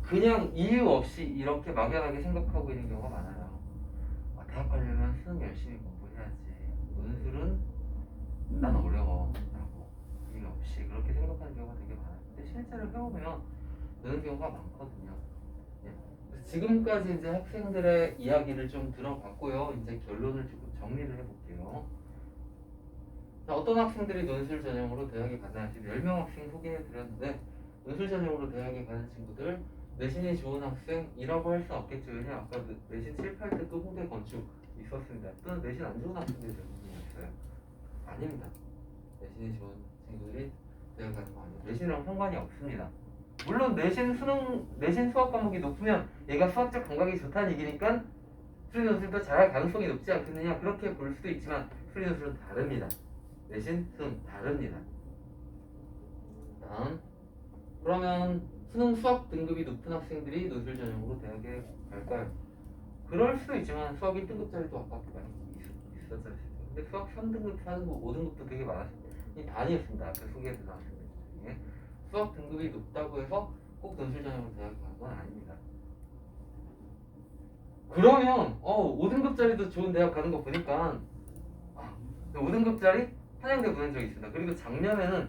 그냥 이유 없이 이렇게 막연하게 생각하고 있는 경우가 많아요. 대학 가려면 수능 열심히 공부해야지. 논술은 난 어려워. 라고 이유 없이 그렇게 생각하는 경우가 되게 많아요. 근데 실제로 해보면 그런 경우가 많거든요. 지금까지 이제 학생들의 이야기를 좀 들어봤고요. 이제 결론을 조금 정리를 해볼게요. 자, 어떤 학생들이 논술 전형으로 대학에 가나 지금 10명 학생 소개해드렸는데 논술 전형으로 대학에 가는 친구들 내신이 좋은 학생이라고 할 수는 없겠죠. 왜냐 아까 내신 7, 8등 후대 건축 있었습니다. 또는 내신 안 좋은 학생들이 대부분이었어요. 아닙니다. 내신이 좋은 친구들이 대학 가는 거 아니에요. 내신이랑 상관이 없습니다. 물론 내신 수학 과목이 높으면 얘가 수학적 감각이 좋다는 얘기니까 수리 논술도 잘할 가능성이 높지 않겠느냐 그렇게 볼 수도 있지만 수리 논술은 다릅니다. 내신 수능 다릅니다. 다음 그러면 수능 수학 등급이 높은 학생들이 논술 전형으로 대학에 갈까요? 그럴 수도 있지만 수학 1등급짜리도 아까 많이 있었잖아요. 근데 수학 3등급, 4등급, 5등급도 되게 많았습니다. 이 반이었습니다. 앞에 소개해드린 학생들 중에 수학 등급이 높다고 해서 꼭 논술 전형으로 대학에 가는 건 아닙니다. 그러면 5등급짜리도 좋은 대학 가는 거 보니까 5등급짜리 한양대 보낸 적이 있습니다. 그리고 작년에는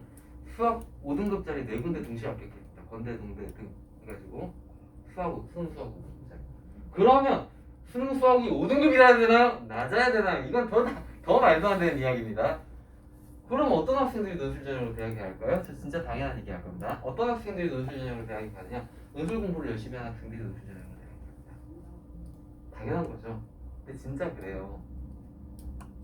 수학 5등급짜리 4군데 동시에 합격했습니다. 건대, 동대 등 해가지고 수능 수학 5등급짜리. 그러면 수능 수학이 5등급이라야 되나요? 낮아야 되나요? 이건 더 말도 안 되는 이야기입니다. 그럼 어떤 학생들이 논술 전형으로 대학에 갈까요? 저 진짜 당연한 얘기 할 겁니다. 어떤 학생들이 논술 전형으로 대학에 가느냐? 논술 공부를 열심히 하는 학생들이 논술 전형으로 대학에 갑니다. 당연한 거죠. 근데 진짜 그래요.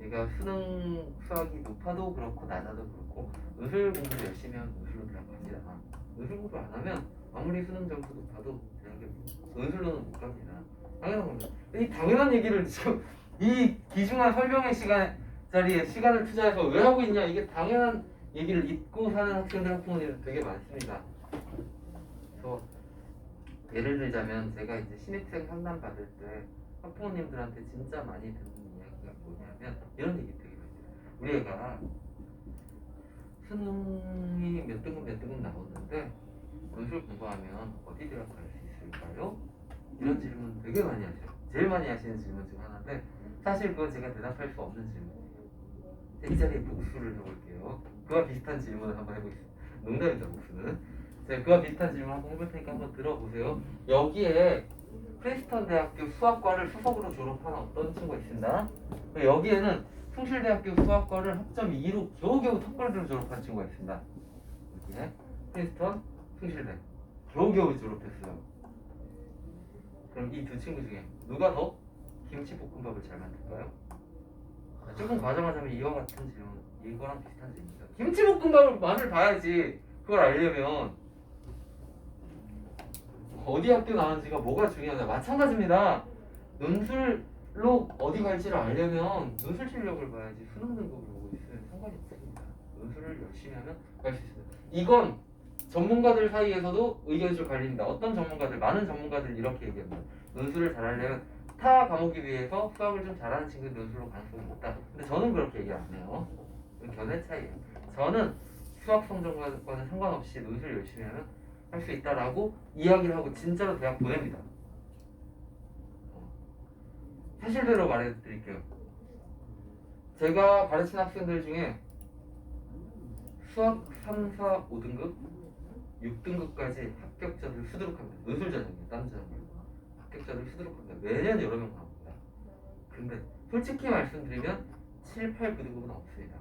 얘가 수능 수학이 높아도 그렇고 낮아도 그렇고 논술 공부를 열심히 하면 논술로 대학 갑니다. 논술 공부 안 하면 아무리 수능 점수 높아도 대학에 논술로는 못 갑니다. 당연한 겁니다. 이 당연한 얘기를 지금 이 귀중한 설명의 자리에 시간을 투자해서 왜 하고 있냐 이게 당연한 얘기를 잊고 사는 학생들 학부모님들 되게 많습니다. 그래서 예를 들자면 제가 이제 신입생 상담 받을 때 학부모님들한테 진짜 많이 듣는 이야기가 뭐냐면 이런 얘기 되게 많이 들어요. 우리 애가 수능이 몇 등급 나오는데 논술 공부하면 어디 대학 갈 수 있을까요? 이런 질문 되게 많이 하세요. 제일 많이 하시는 질문 중 하나인데 사실 그건 제가 대답할 수 없는 질문이에요. 이 자리에 복수를 해볼게요. 그와 비슷한 질문을 한번 해보겠습니다. 농담이죠, 복수는. 제가 그와 비슷한 질문 한번 해볼 테니까 한번 들어보세요. 여기에 프린스턴 대학교 수학과를 수석으로 졸업한 어떤 친구가 있습니다. 여기에는 숭실대학교 수학과를 학점 2로 겨우겨우 턱걸이로 졸업한 친구가 있습니다. 여기에 프린스턴, 숭실대 겨우겨우 졸업했어요. 그럼 이 두 친구 중에 누가 더 김치볶음밥을 잘 만들까요? 조금 과장하자면 이와 같은 질문, 이거랑 비슷한 질문이죠. 김치볶음밥을 맛을 봐야지. 그걸 알려면 어디 학교 나왔는지가 뭐가 중요하냐. 마찬가지입니다. 논술로 어디 갈지를 알려면 논술 실력을 봐야지 수능 등급을 보고 있으면 상관이 없습니다. 논술을 열심히 하면 갈 수 있습니다. 이건 전문가들 사이에서도 의견이 좀 갈립니다. 어떤 전문가들, 많은 전문가들이 이렇게 얘기합니다. 논술을 잘하려면 타 과목에 비해서 수학을 좀 잘하는 친구들 논술로 가능성이 높다. 근데 저는 그렇게 얘기 안 해요. 견해 차이예요. 저는 수학 성적과는 상관없이 논술 열심히 하면 할 수 있다라고 이야기를 하고 진짜로 대학 보냅니다. 사실대로 말해드릴게요. 제가 가르친 학생들 중에 수학 3, 4, 5등급, 6등급까지 합격자들 수두룩합니다. 논술 전형이에요. 다른 전형 말고. 합격자들 수두룩합니다. 매년 여러 명 나옵니다. 근데 솔직히 말씀드리면 7, 8, 9등급은 없습니다.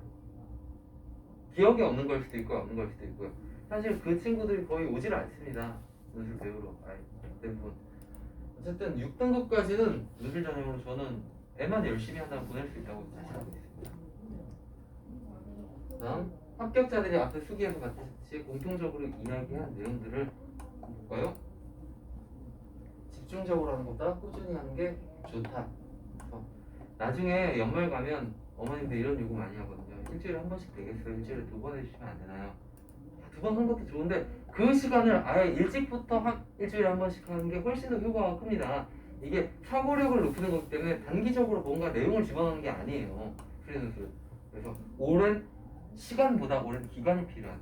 기억이 없는 걸 수도 있고 없는 걸 수도 있고요. 사실 그 친구들이 거의 오질 않습니다. 논술 배우러. 대부분. 어쨌든 6등급까지는 논술 전형으로 저는 애만 열심히 한다면 보낼 수 있다고 자신하고 있습니다. 다음 합격자들이 앞에 수기에서 봤듯이 공통적으로 이야기한 내용들을 볼까요? 집중적으로 하는 것보다 꾸준히 하는 게 좋다. 나중에 연말 가면 어머님들 이런 요구 많이 하거든요. 일주일에 한 번씩 되겠어요? 일주일에 2번 해주시면 안 되나요? 2번 하는 것도 좋은데 그 시간을 아예 일찍부터 일주일에 한 번씩 하는 게 훨씬 더 효과가 큽니다. 이게 사고력을 높이는 거기 때문에 단기적으로 뭔가 내용을 집어넣는 게 아니에요. 프리논술. 그래서 오랜 시간보다 오랜 기간이 필요한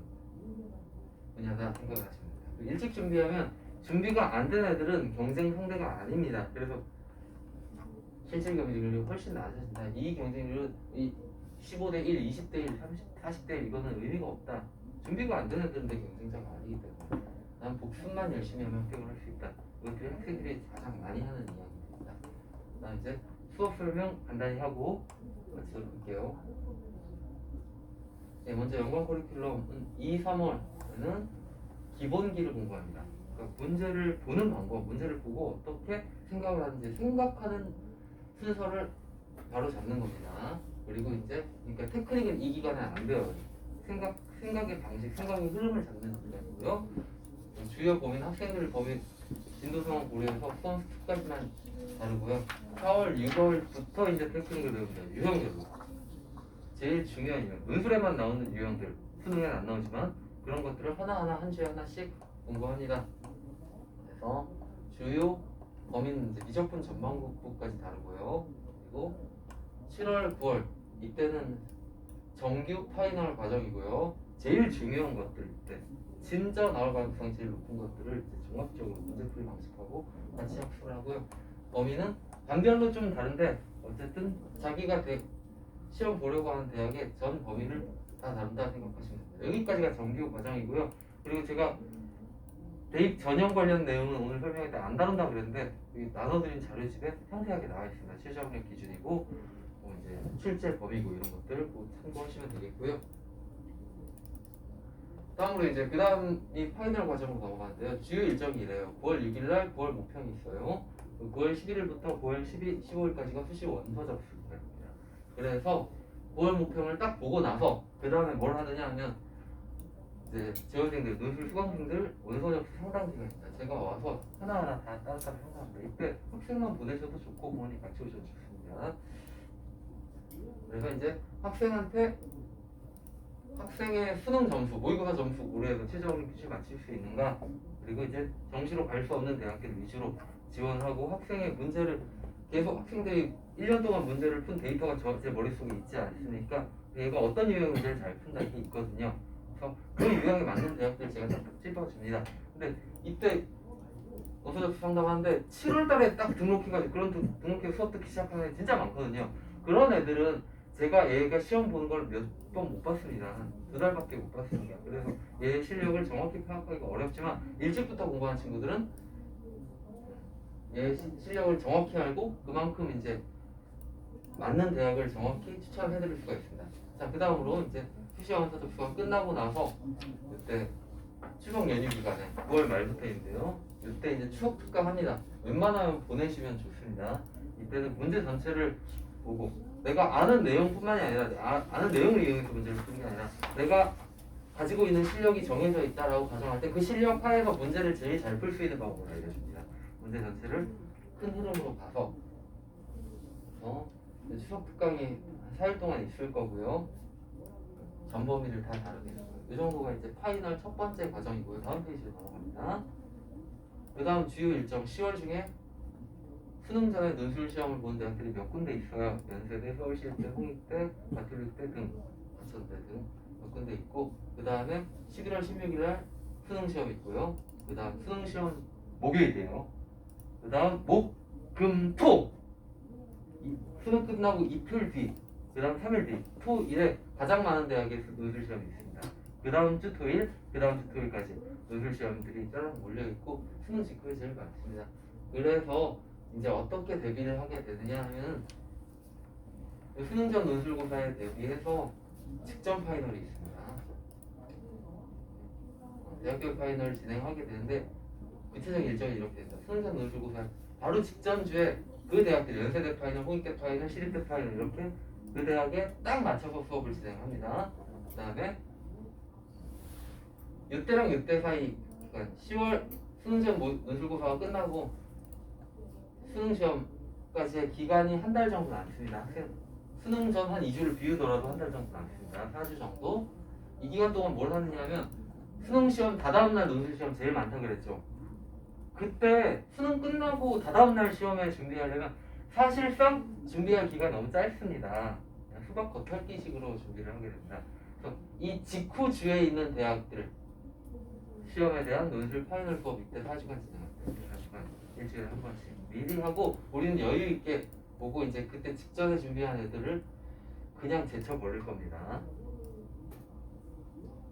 분야다 생각을 하시면 됩니다. 일찍 준비하면 준비가 안 된 애들은 경쟁 상대가 아닙니다. 그래서 실질 경쟁률이 훨씬 낮아진다. 이 경쟁률은 15대 1, 20대 1, 40대 1 이거는 의미가 없다. 준비가 안 된 애들은 내 경쟁자가 아니기 때문에 난 복습만 열심히 하면 합격을 할 수 있다. 이것들이 학생들이 가장 많이 하는 이야기입니다. 나 이제 수업 설명 간단히 하고 마치도록 할게요. 네, 먼저 연관 커리큘럼 2, 3월에는 기본기를 공부합니다. 그러니까 문제를 보는 방법, 문제를 보고 어떻게 생각을 하는지 생각하는 순서를 바로 잡는 겁니다. 그리고 이제 그러니까 테크닉은 이 기간에 안 배워요. 생각의 방식, 생각의 흐름을 잡는 분야고요. 주요 범위는 학생들 범위 진도 상황 고려해서 수험 수까지만 다루고요. 4월, 6월부터 이제 테크닉을 배웁니다. 유형별로. 제일 중요한 유형. 논술에만 나오는 유형들. 수능에는 안 나오지만 그런 것들을 하나하나 한 주에 하나씩 공부합니다. 그래서 주요 범위는 이제 미적분 전반국부까지 다루고요. 그리고 7월, 9월 이때는 정규 파이널 과정이고요. 제일 중요한 것들 이때 진짜 나올 가능성이 제일 높은 것들을 이제 종합적으로 문제풀이 방식하고 같이 학습을 하고요. 범위는 반별로 좀 다른데 어쨌든 자기가 시험 보려고 하는 대학의 전 범위를 다 다룬다 생각하시면 됩니다. 여기까지가 정규 과정이고요. 그리고 제가 대입 전형 관련 내용은 오늘 설명할 때 안 다룬다고 그랬는데 여기 나눠드린 자료집에 상세하게 나와 있습니다. 최저학력 기준이고 이제 출제 범위고 이런 것들 꼭 참고하시면 되겠고요. 다음으로 이제 그 다음이 파이널 과정으로 넘어가는데요. 주요 일정이 이래요. 9월 6일날 9월 모평이 있어요. 9월 11일부터 9월 15일까지가 수시 원서 접수 기간입니다. 그래서 9월 모평을 딱 보고 나서 그 다음에 뭘 하느냐 하면 이제 재활생들, 논술 수강생들 원서 접수 상당 기간입니다. 제가 와서 하나하나 다 따로따로 상담합니다. 이때 학생만 보내셔도 좋고 부모님 같이 오셔도 좋습니다. 그래서 이제 학생한테 학생의 수능 점수, 모의고사 점수 고려해서 최저학력 기준을 맞출 수 있는가 그리고 이제 정시로 갈 수 없는 대학들 위주로 지원하고 학생의 문제를 계속 학생들이 1년 동안 문제를 푼 데이터가 제 머릿속에 있지 않습니까? 얘가 어떤 유형 문제를 잘 푼다 이게 있거든요. 그래서 그 유형에 맞는 대학들 제가 딱 찝어줍니다. 근데 이때 어서접수 상담하는데 7월 달에 딱 등록해가지고 그런 등록해서 수업 듣기 시작하는 애 진짜 많거든요. 그런 애들은 제가 얘가 시험 보는 걸 몇 번 못 봤습니다. 한 2달밖에 못 봤습니다. 그래서 얘 실력을 정확히 파악하기가 어렵지만 일찍부터 공부한 친구들은 얘 실력을 정확히 알고 그만큼 이제 맞는 대학을 정확히 추천해드릴 수가 있습니다. 자, 그 다음으로 이제 수시원서 접수가 끝나고 나서 그때 추석 연휴 기간에 9월 말부터인데요. 이때 이제 추석 특강 합니다. 웬만하면 보내시면 좋습니다. 이때는 문제 전체를 보고 내가 아는 내용뿐만이 아니라 아는 내용을 이용해서 문제를 푸는 게 아니라 내가 가지고 있는 실력이 정해져 있다라고 가정할 때 그 실력 하에서 문제를 제일 잘 풀 수 있는 방법을 알려줍니다. 문제 전체를 큰 흐름으로 봐서 추석 특강이 한 4일 동안 있을 거고요. 전 범위를 다 다루게 될 거예요. 이 정도가 이제 파이널 첫 번째 과정이고요. 다음 페이지로 넘어갑니다. 그 다음 주요 일정 10월 중에 수능 전에 논술 시험을 보는 대학들이 몇 군데 있어요. 연세대, 서울시립대, 홍익대, 가톨릭대 등, 부천대 등 몇 군데 있고 그 다음에 11월 16일날 수능 시험 있고요. 그 다음 수능 시험 목요일이에요. 그 다음 목, 금, 토 수능 끝나고 이틀 뒤, 그 다음 3일 뒤, 토일에 가장 많은 대학에서 논술 시험이 있습니다. 그 다음 주 토일, 그 다음 주 토일까지 논술 시험들이 쫙 몰려있고 수능 직후에 제일 많습니다. 그래서 이제 어떻게 대비를 하게 되느냐 하면 수능 전 논술고사에 대비해서 직전 파이널이 있습니다. 대학교 파이널 진행하게 되는데 구체적인 일정이 이렇게 됩니다. 수능 전 논술고사 바로 직전 주에 그 대학들 연세대 파이널, 홍익대 파이널, 시립대 파이널 이렇게 그 대학에 딱 맞춰서 수업을 진행합니다. 그 다음에 이때랑 이때 사이 그러니까 10월 수능 전 논술고사가 끝나고 수능 시험까지의 기간이 한 달 정도 남습니다. 학생 수능 전 한 2주를 비우더라도 한 달 정도 남습니다. 4주 정도. 이 기간 동안 뭘 하느냐 하면 수능 시험 다다음 날 논술 시험 제일 많다 그랬죠. 그때 수능 끝나고 다다음 날 시험에 준비하려면 사실상 준비할 기간이 너무 짧습니다. 그냥 수박 겉핥기식으로 준비를 하게 됩니다. 그래서 이 직후 주에 있는 대학들 시험에 대한 논술 파이널 수업 이때 4주간 진행합니다. 4주간 일주일에 한 번씩 미리 하고 우리는 여유 있게 보고 이제 그때 직전에 준비한 애들을 그냥 제쳐버릴 겁니다.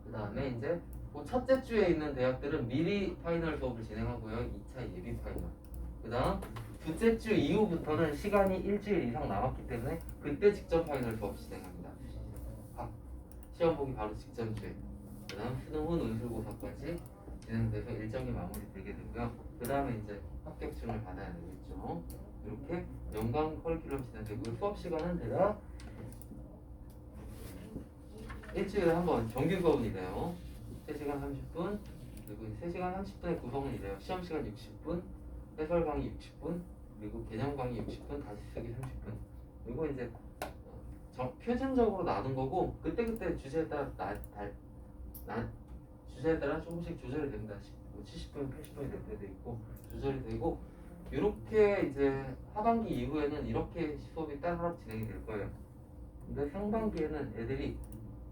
그 다음에 이제 그 첫째 주에 있는 대학들은 미리 파이널 수업을 진행하고요. 2차 예비 파이널. 그 다음 둘째 주 이후부터는 시간이 일주일 이상 남았기 때문에 그때 직전 파이널 수업 진행합니다. 시험 보기 바로 직전 주에. 그 다음 수능 후 논술고사까지 진행돼서 일정이 마무리되게 되고요. 그 다음에 이제 합격증을 받아야 되겠죠. 이렇게 연간 커리큘럼 진행되고요. 수업 시간은 대략 일주일에 한 번 정규 수업은 이래요. 3시간 30분 그리고 3시간 30분의 구성은 이래요. 시험 시간 60분, 해설 강의 60분, 그리고 개념 강의 60분, 다시 쓰기 30분. 그리고 이제 표준적으로 나눈 거고 그때그때 주제에 따라 주제에 따라 조금씩 조절이 됩니다. 70분, 80분이 될 때도 있고 조절이 되고 이렇게 이제 하반기 이후에는 이렇게 수업이 따로 진행이 될 거예요. 근데 상반기에는 애들이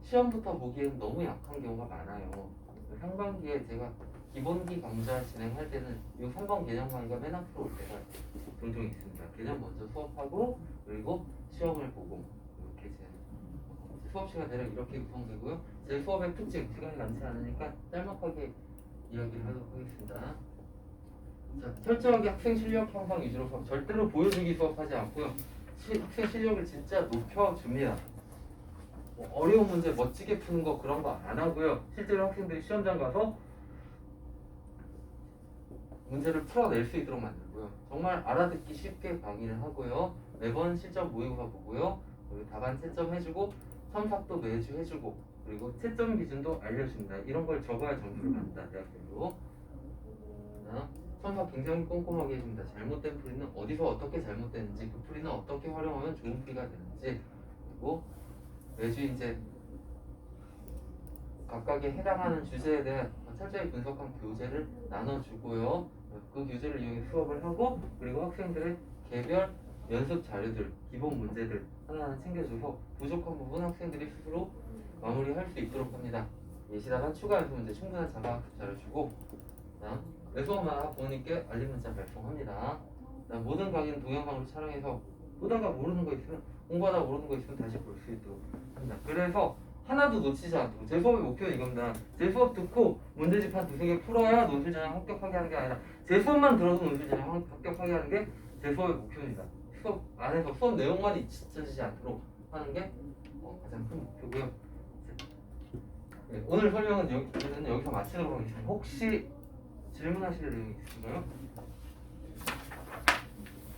시험부터 보기에는 너무 약한 경우가 많아요. 상반기에 제가 기본기 강좌 진행할 때는 이 3번 개념 강의가 맨 앞으로 올 때가 종종 있습니다. 개념 먼저 수업하고 그리고 시험을 보고 이렇게 제 수업 시간 대략 이렇게 구성되고요. 제 수업의 특징, 시간이 많지 않으니까 짤막하게 이야기를 하도록 하겠습니다. 자, 철저하게 학생 실력 향상 위주로 수업, 절대로 보여주기 수업하지 않고요. 학생 실력을 진짜 높여줍니다. 어려운 문제 멋지게 푸는 거 그런 거 안 하고요. 실제로 학생들이 시험장 가서 문제를 풀어낼 수 있도록 만들고요. 정말 알아듣기 쉽게 강의를 하고요. 매번 실전 모의고사 보고요. 그리고 답안 채점 해주고 첨삭도 매주 해주고 그리고 채점 기준도 알려줍니다. 이런 걸 적어야 점수를 받는다. 대학생도. 첨삭 굉장히 꼼꼼하게 해줍니다. 잘못된 풀이는 어디서 어떻게 잘못됐는지 그 풀이는 어떻게 활용하면 좋은 풀이가 되는지 그리고 매주 이제 각각에 해당하는 주제에 대해 철저히 분석한 교재를 나눠주고요. 그 교재를 이용해 수업을 하고 그리고 학생들의 개별 연습 자료들, 기본 문제들 하나하나 챙겨줘서 부족한 부분 학생들이 스스로 마무리할 수 있도록 합니다. 예시다간 추가 연습 문제 충분한 자가학습 자료 주고 수업마다 부모님께 알림 문자 발송합니다. 모든 강의는 동영상으로 촬영해서 보다가 모르는 거 있으면 공부하다 모르는 거 있으면 다시 볼 수 있도록 합니다. 그래서 하나도 놓치지 않도록 제 수업의 목표는 이겁니다. 제 수업 듣고 문제집 한 두세 개 풀어야 논술 전형 합격하게 하는 게 아니라 제 수업만 들어도 논술 전형 합격하게 하는 게 제 수업의 목표입니다. 수업 안에서 수업 내용만 잊혀지지 않도록 하는 게 가장 큰 목표고요. 네, 오늘 설명은 여기서 마치도록 하겠습니다. 혹시 질문하실 내용이 있으신가요?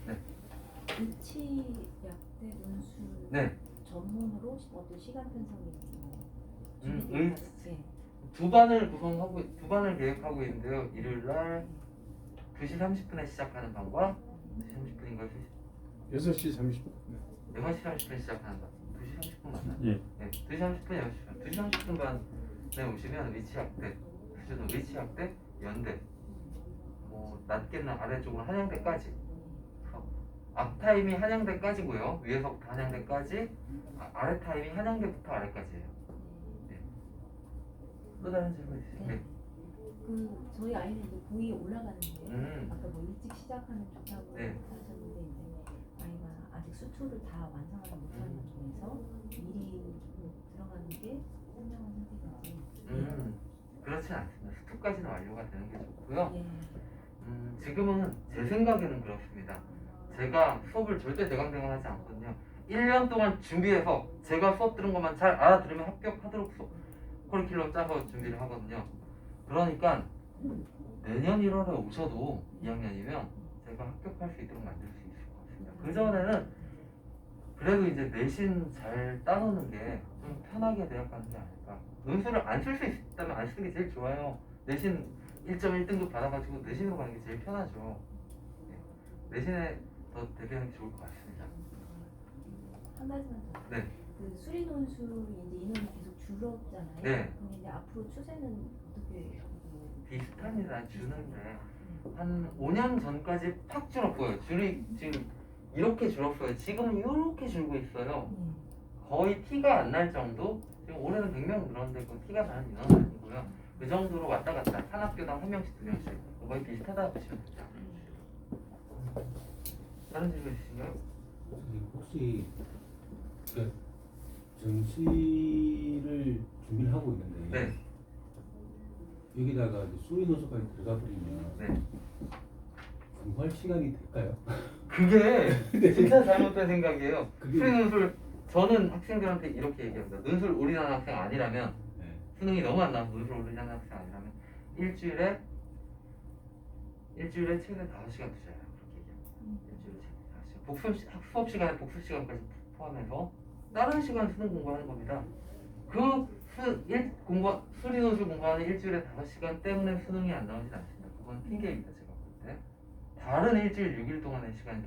네. 의치약대 논술 네. 전문으로 어떤 시간 편성이 두 반을 구성하고 두 반을 계획하고 있는데요. 일요일 날 2시 30분에 시작하는 반과 2시 30분인가 6시 30분. 6시 30분에 시작하는 반. 2시 30분 맞나요? 예. 네. 2시 30분, 6시 반. 2시 30분 반에 오시면 의치약대, 수준은 의치약대, 연대, 뭐 낮게는 아래쪽으로 한양대까지. 앞 타임이 한양대까지고요. 위에서부터 한양대까지, 아래 타임이 한양대부터 아래까지예요. 네. 또 다른 질문 있으세요? 네. 그 저희 아이는 이제 고2에 올라가는데 아까 뭐 일찍 시작하면 좋다고 네. 하셨는데 이제 아이가 아직 수초를 다 완성하지 못하는 중에서 미리 들어가는 게 현명한 선택이지. 그렇진 않습니다. 스토까지는 완료가 되는 게 좋고요. 예. 지금은 제 생각에는 그렇습니다. 제가 수업을 절대 대강대강하지 않거든요. 1년 동안 준비해서 제가 수업 들은 것만 잘 알아들으면 합격하도록 커리큘럼 짜서 준비를 하거든요. 그러니까 내년 1월에 오셔도 2학년이면 제가 합격할 수 있도록 만들 수 있을 것 같습니다. 그전에는 그래도 이제 내신 잘 따놓는 게 좀 편하게 대학가는 게 아닐까. 논술을 안 쓸 수 있다면 안 쓰는 게 제일 좋아요. 내신 1.1등급 받아가지고 내신으로 가는 게 제일 편하죠. 네. 내신에 더 대비하는 게 좋을 것 같습니다. 한 가지만 더. 네. 그 수리 논술이 이제 인원이 계속 줄었잖아요. 네. 그럼 이제 앞으로 추세는 어떻게 비슷합니다. 주는데 한 5년 전까지 팍 줄었고요. 줄이 지금 이렇게 줄었어요. 지금 이렇게 줄고 있어요. 거의 티가 안 날 정도? 지금 올해는 100명 늘었는데 그 티가 나는 인원은 아니고요. 그 정도로 왔다 갔다 한 학교당 1명씩 2명씩 거의 비슷하다 보시면 됩니다. 다른 질문 있으신가요? 혹시 그 정시를 준비를 하고 있는데 네. 여기다가 이제 수리 논술까지 들어가 버리면 네. 공부할 시간이 될까요? 그게 진짜 잘못된 생각이에요. 그게- 수리 논술 저는 학생들한테 이렇게 얘기합니다. 논술 올인하는 학생 아니라면 네. 수능이 너무 안 나와서 논술 올인하는 학생 아니라면 일주일에 최대 5시간 투자해요. 그렇게 얘기합니다. 일주일에 최대 5시간. 수업 시간에 복습 시간까지 포함해서 다른 시간 수능 공부하는 겁니다. 수리 논술 공부하는 일주일에 5시간 때문에 수능이 안 나오진 않습니다. 그건 핑계입니다. 제가 볼 때. 다른 일주일 6일 동안의 시간이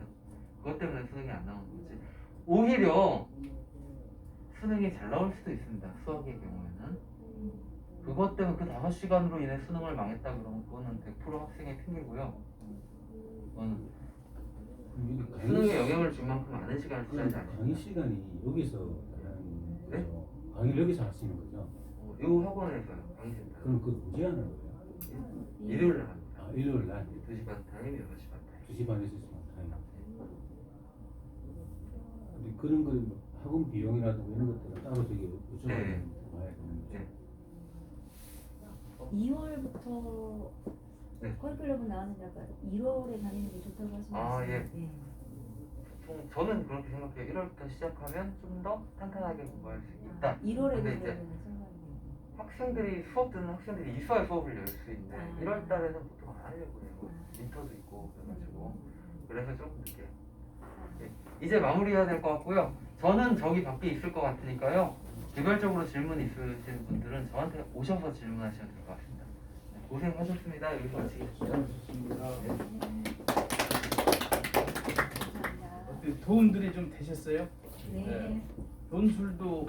그것 때문에 수능이 안 나오는 거지. 오히려 수능이 잘 나올 수도 있습니다. 수학의 경우에는. 그것 때문에 그 5시간으로 인해 수능을 망했다 그러면 그거는 100% 학생의 핑계고요. 그건 수능에 영향을 줄 만큼 많은 시간을 투자하지 않습니다. 강의 시간이 여기서 하는 네? 거죠? 강의를 여기서 할 수 있는 거죠? 이 학원에서요. 강의센터. 그럼 그걸 언제 하는 거예요? 일요일날 합니다. 아, 일요일 날 2시 반 타임, 6시 반 타임. 2시 반에서 6시 반 타임. 근데 그런 거 학원 비용이라든가 이런 것들은 따로 저기 요청을 네. 봐야 되는 거죠? 네. 2월부터 네. 커리큘럼은 나왔는데 아까 1월에 다니는 게 좋다고 하시는 아, 예. 예. 보통 저는 그렇게 생각해요. 1월부터 시작하면 좀 더 탄탄하게 공부할 수 있다. 1월에 근데 이제 그러면 생각이 학생들이 수업 듣는 학생들이 이수할 수업을 열 수 있는데 아. 1월 달에는 보통 안 하려고 해요. 인터도 있고 그래가지고 그래서 조금 늦게. 네. 이제 마무리해야 될 것 같고요. 저는 저기 밖에 있을 것 같으니까요. 개별적으로 질문 있으신 분들은 저한테 오셔서 질문하시면 될 것 같습니다. 네, 고생하셨습니다. 여기서 마치겠습니다. 잘하셨습니다. 감사합니다. 어떻게 도움들이 좀 되셨어요? 네. 네. 논술도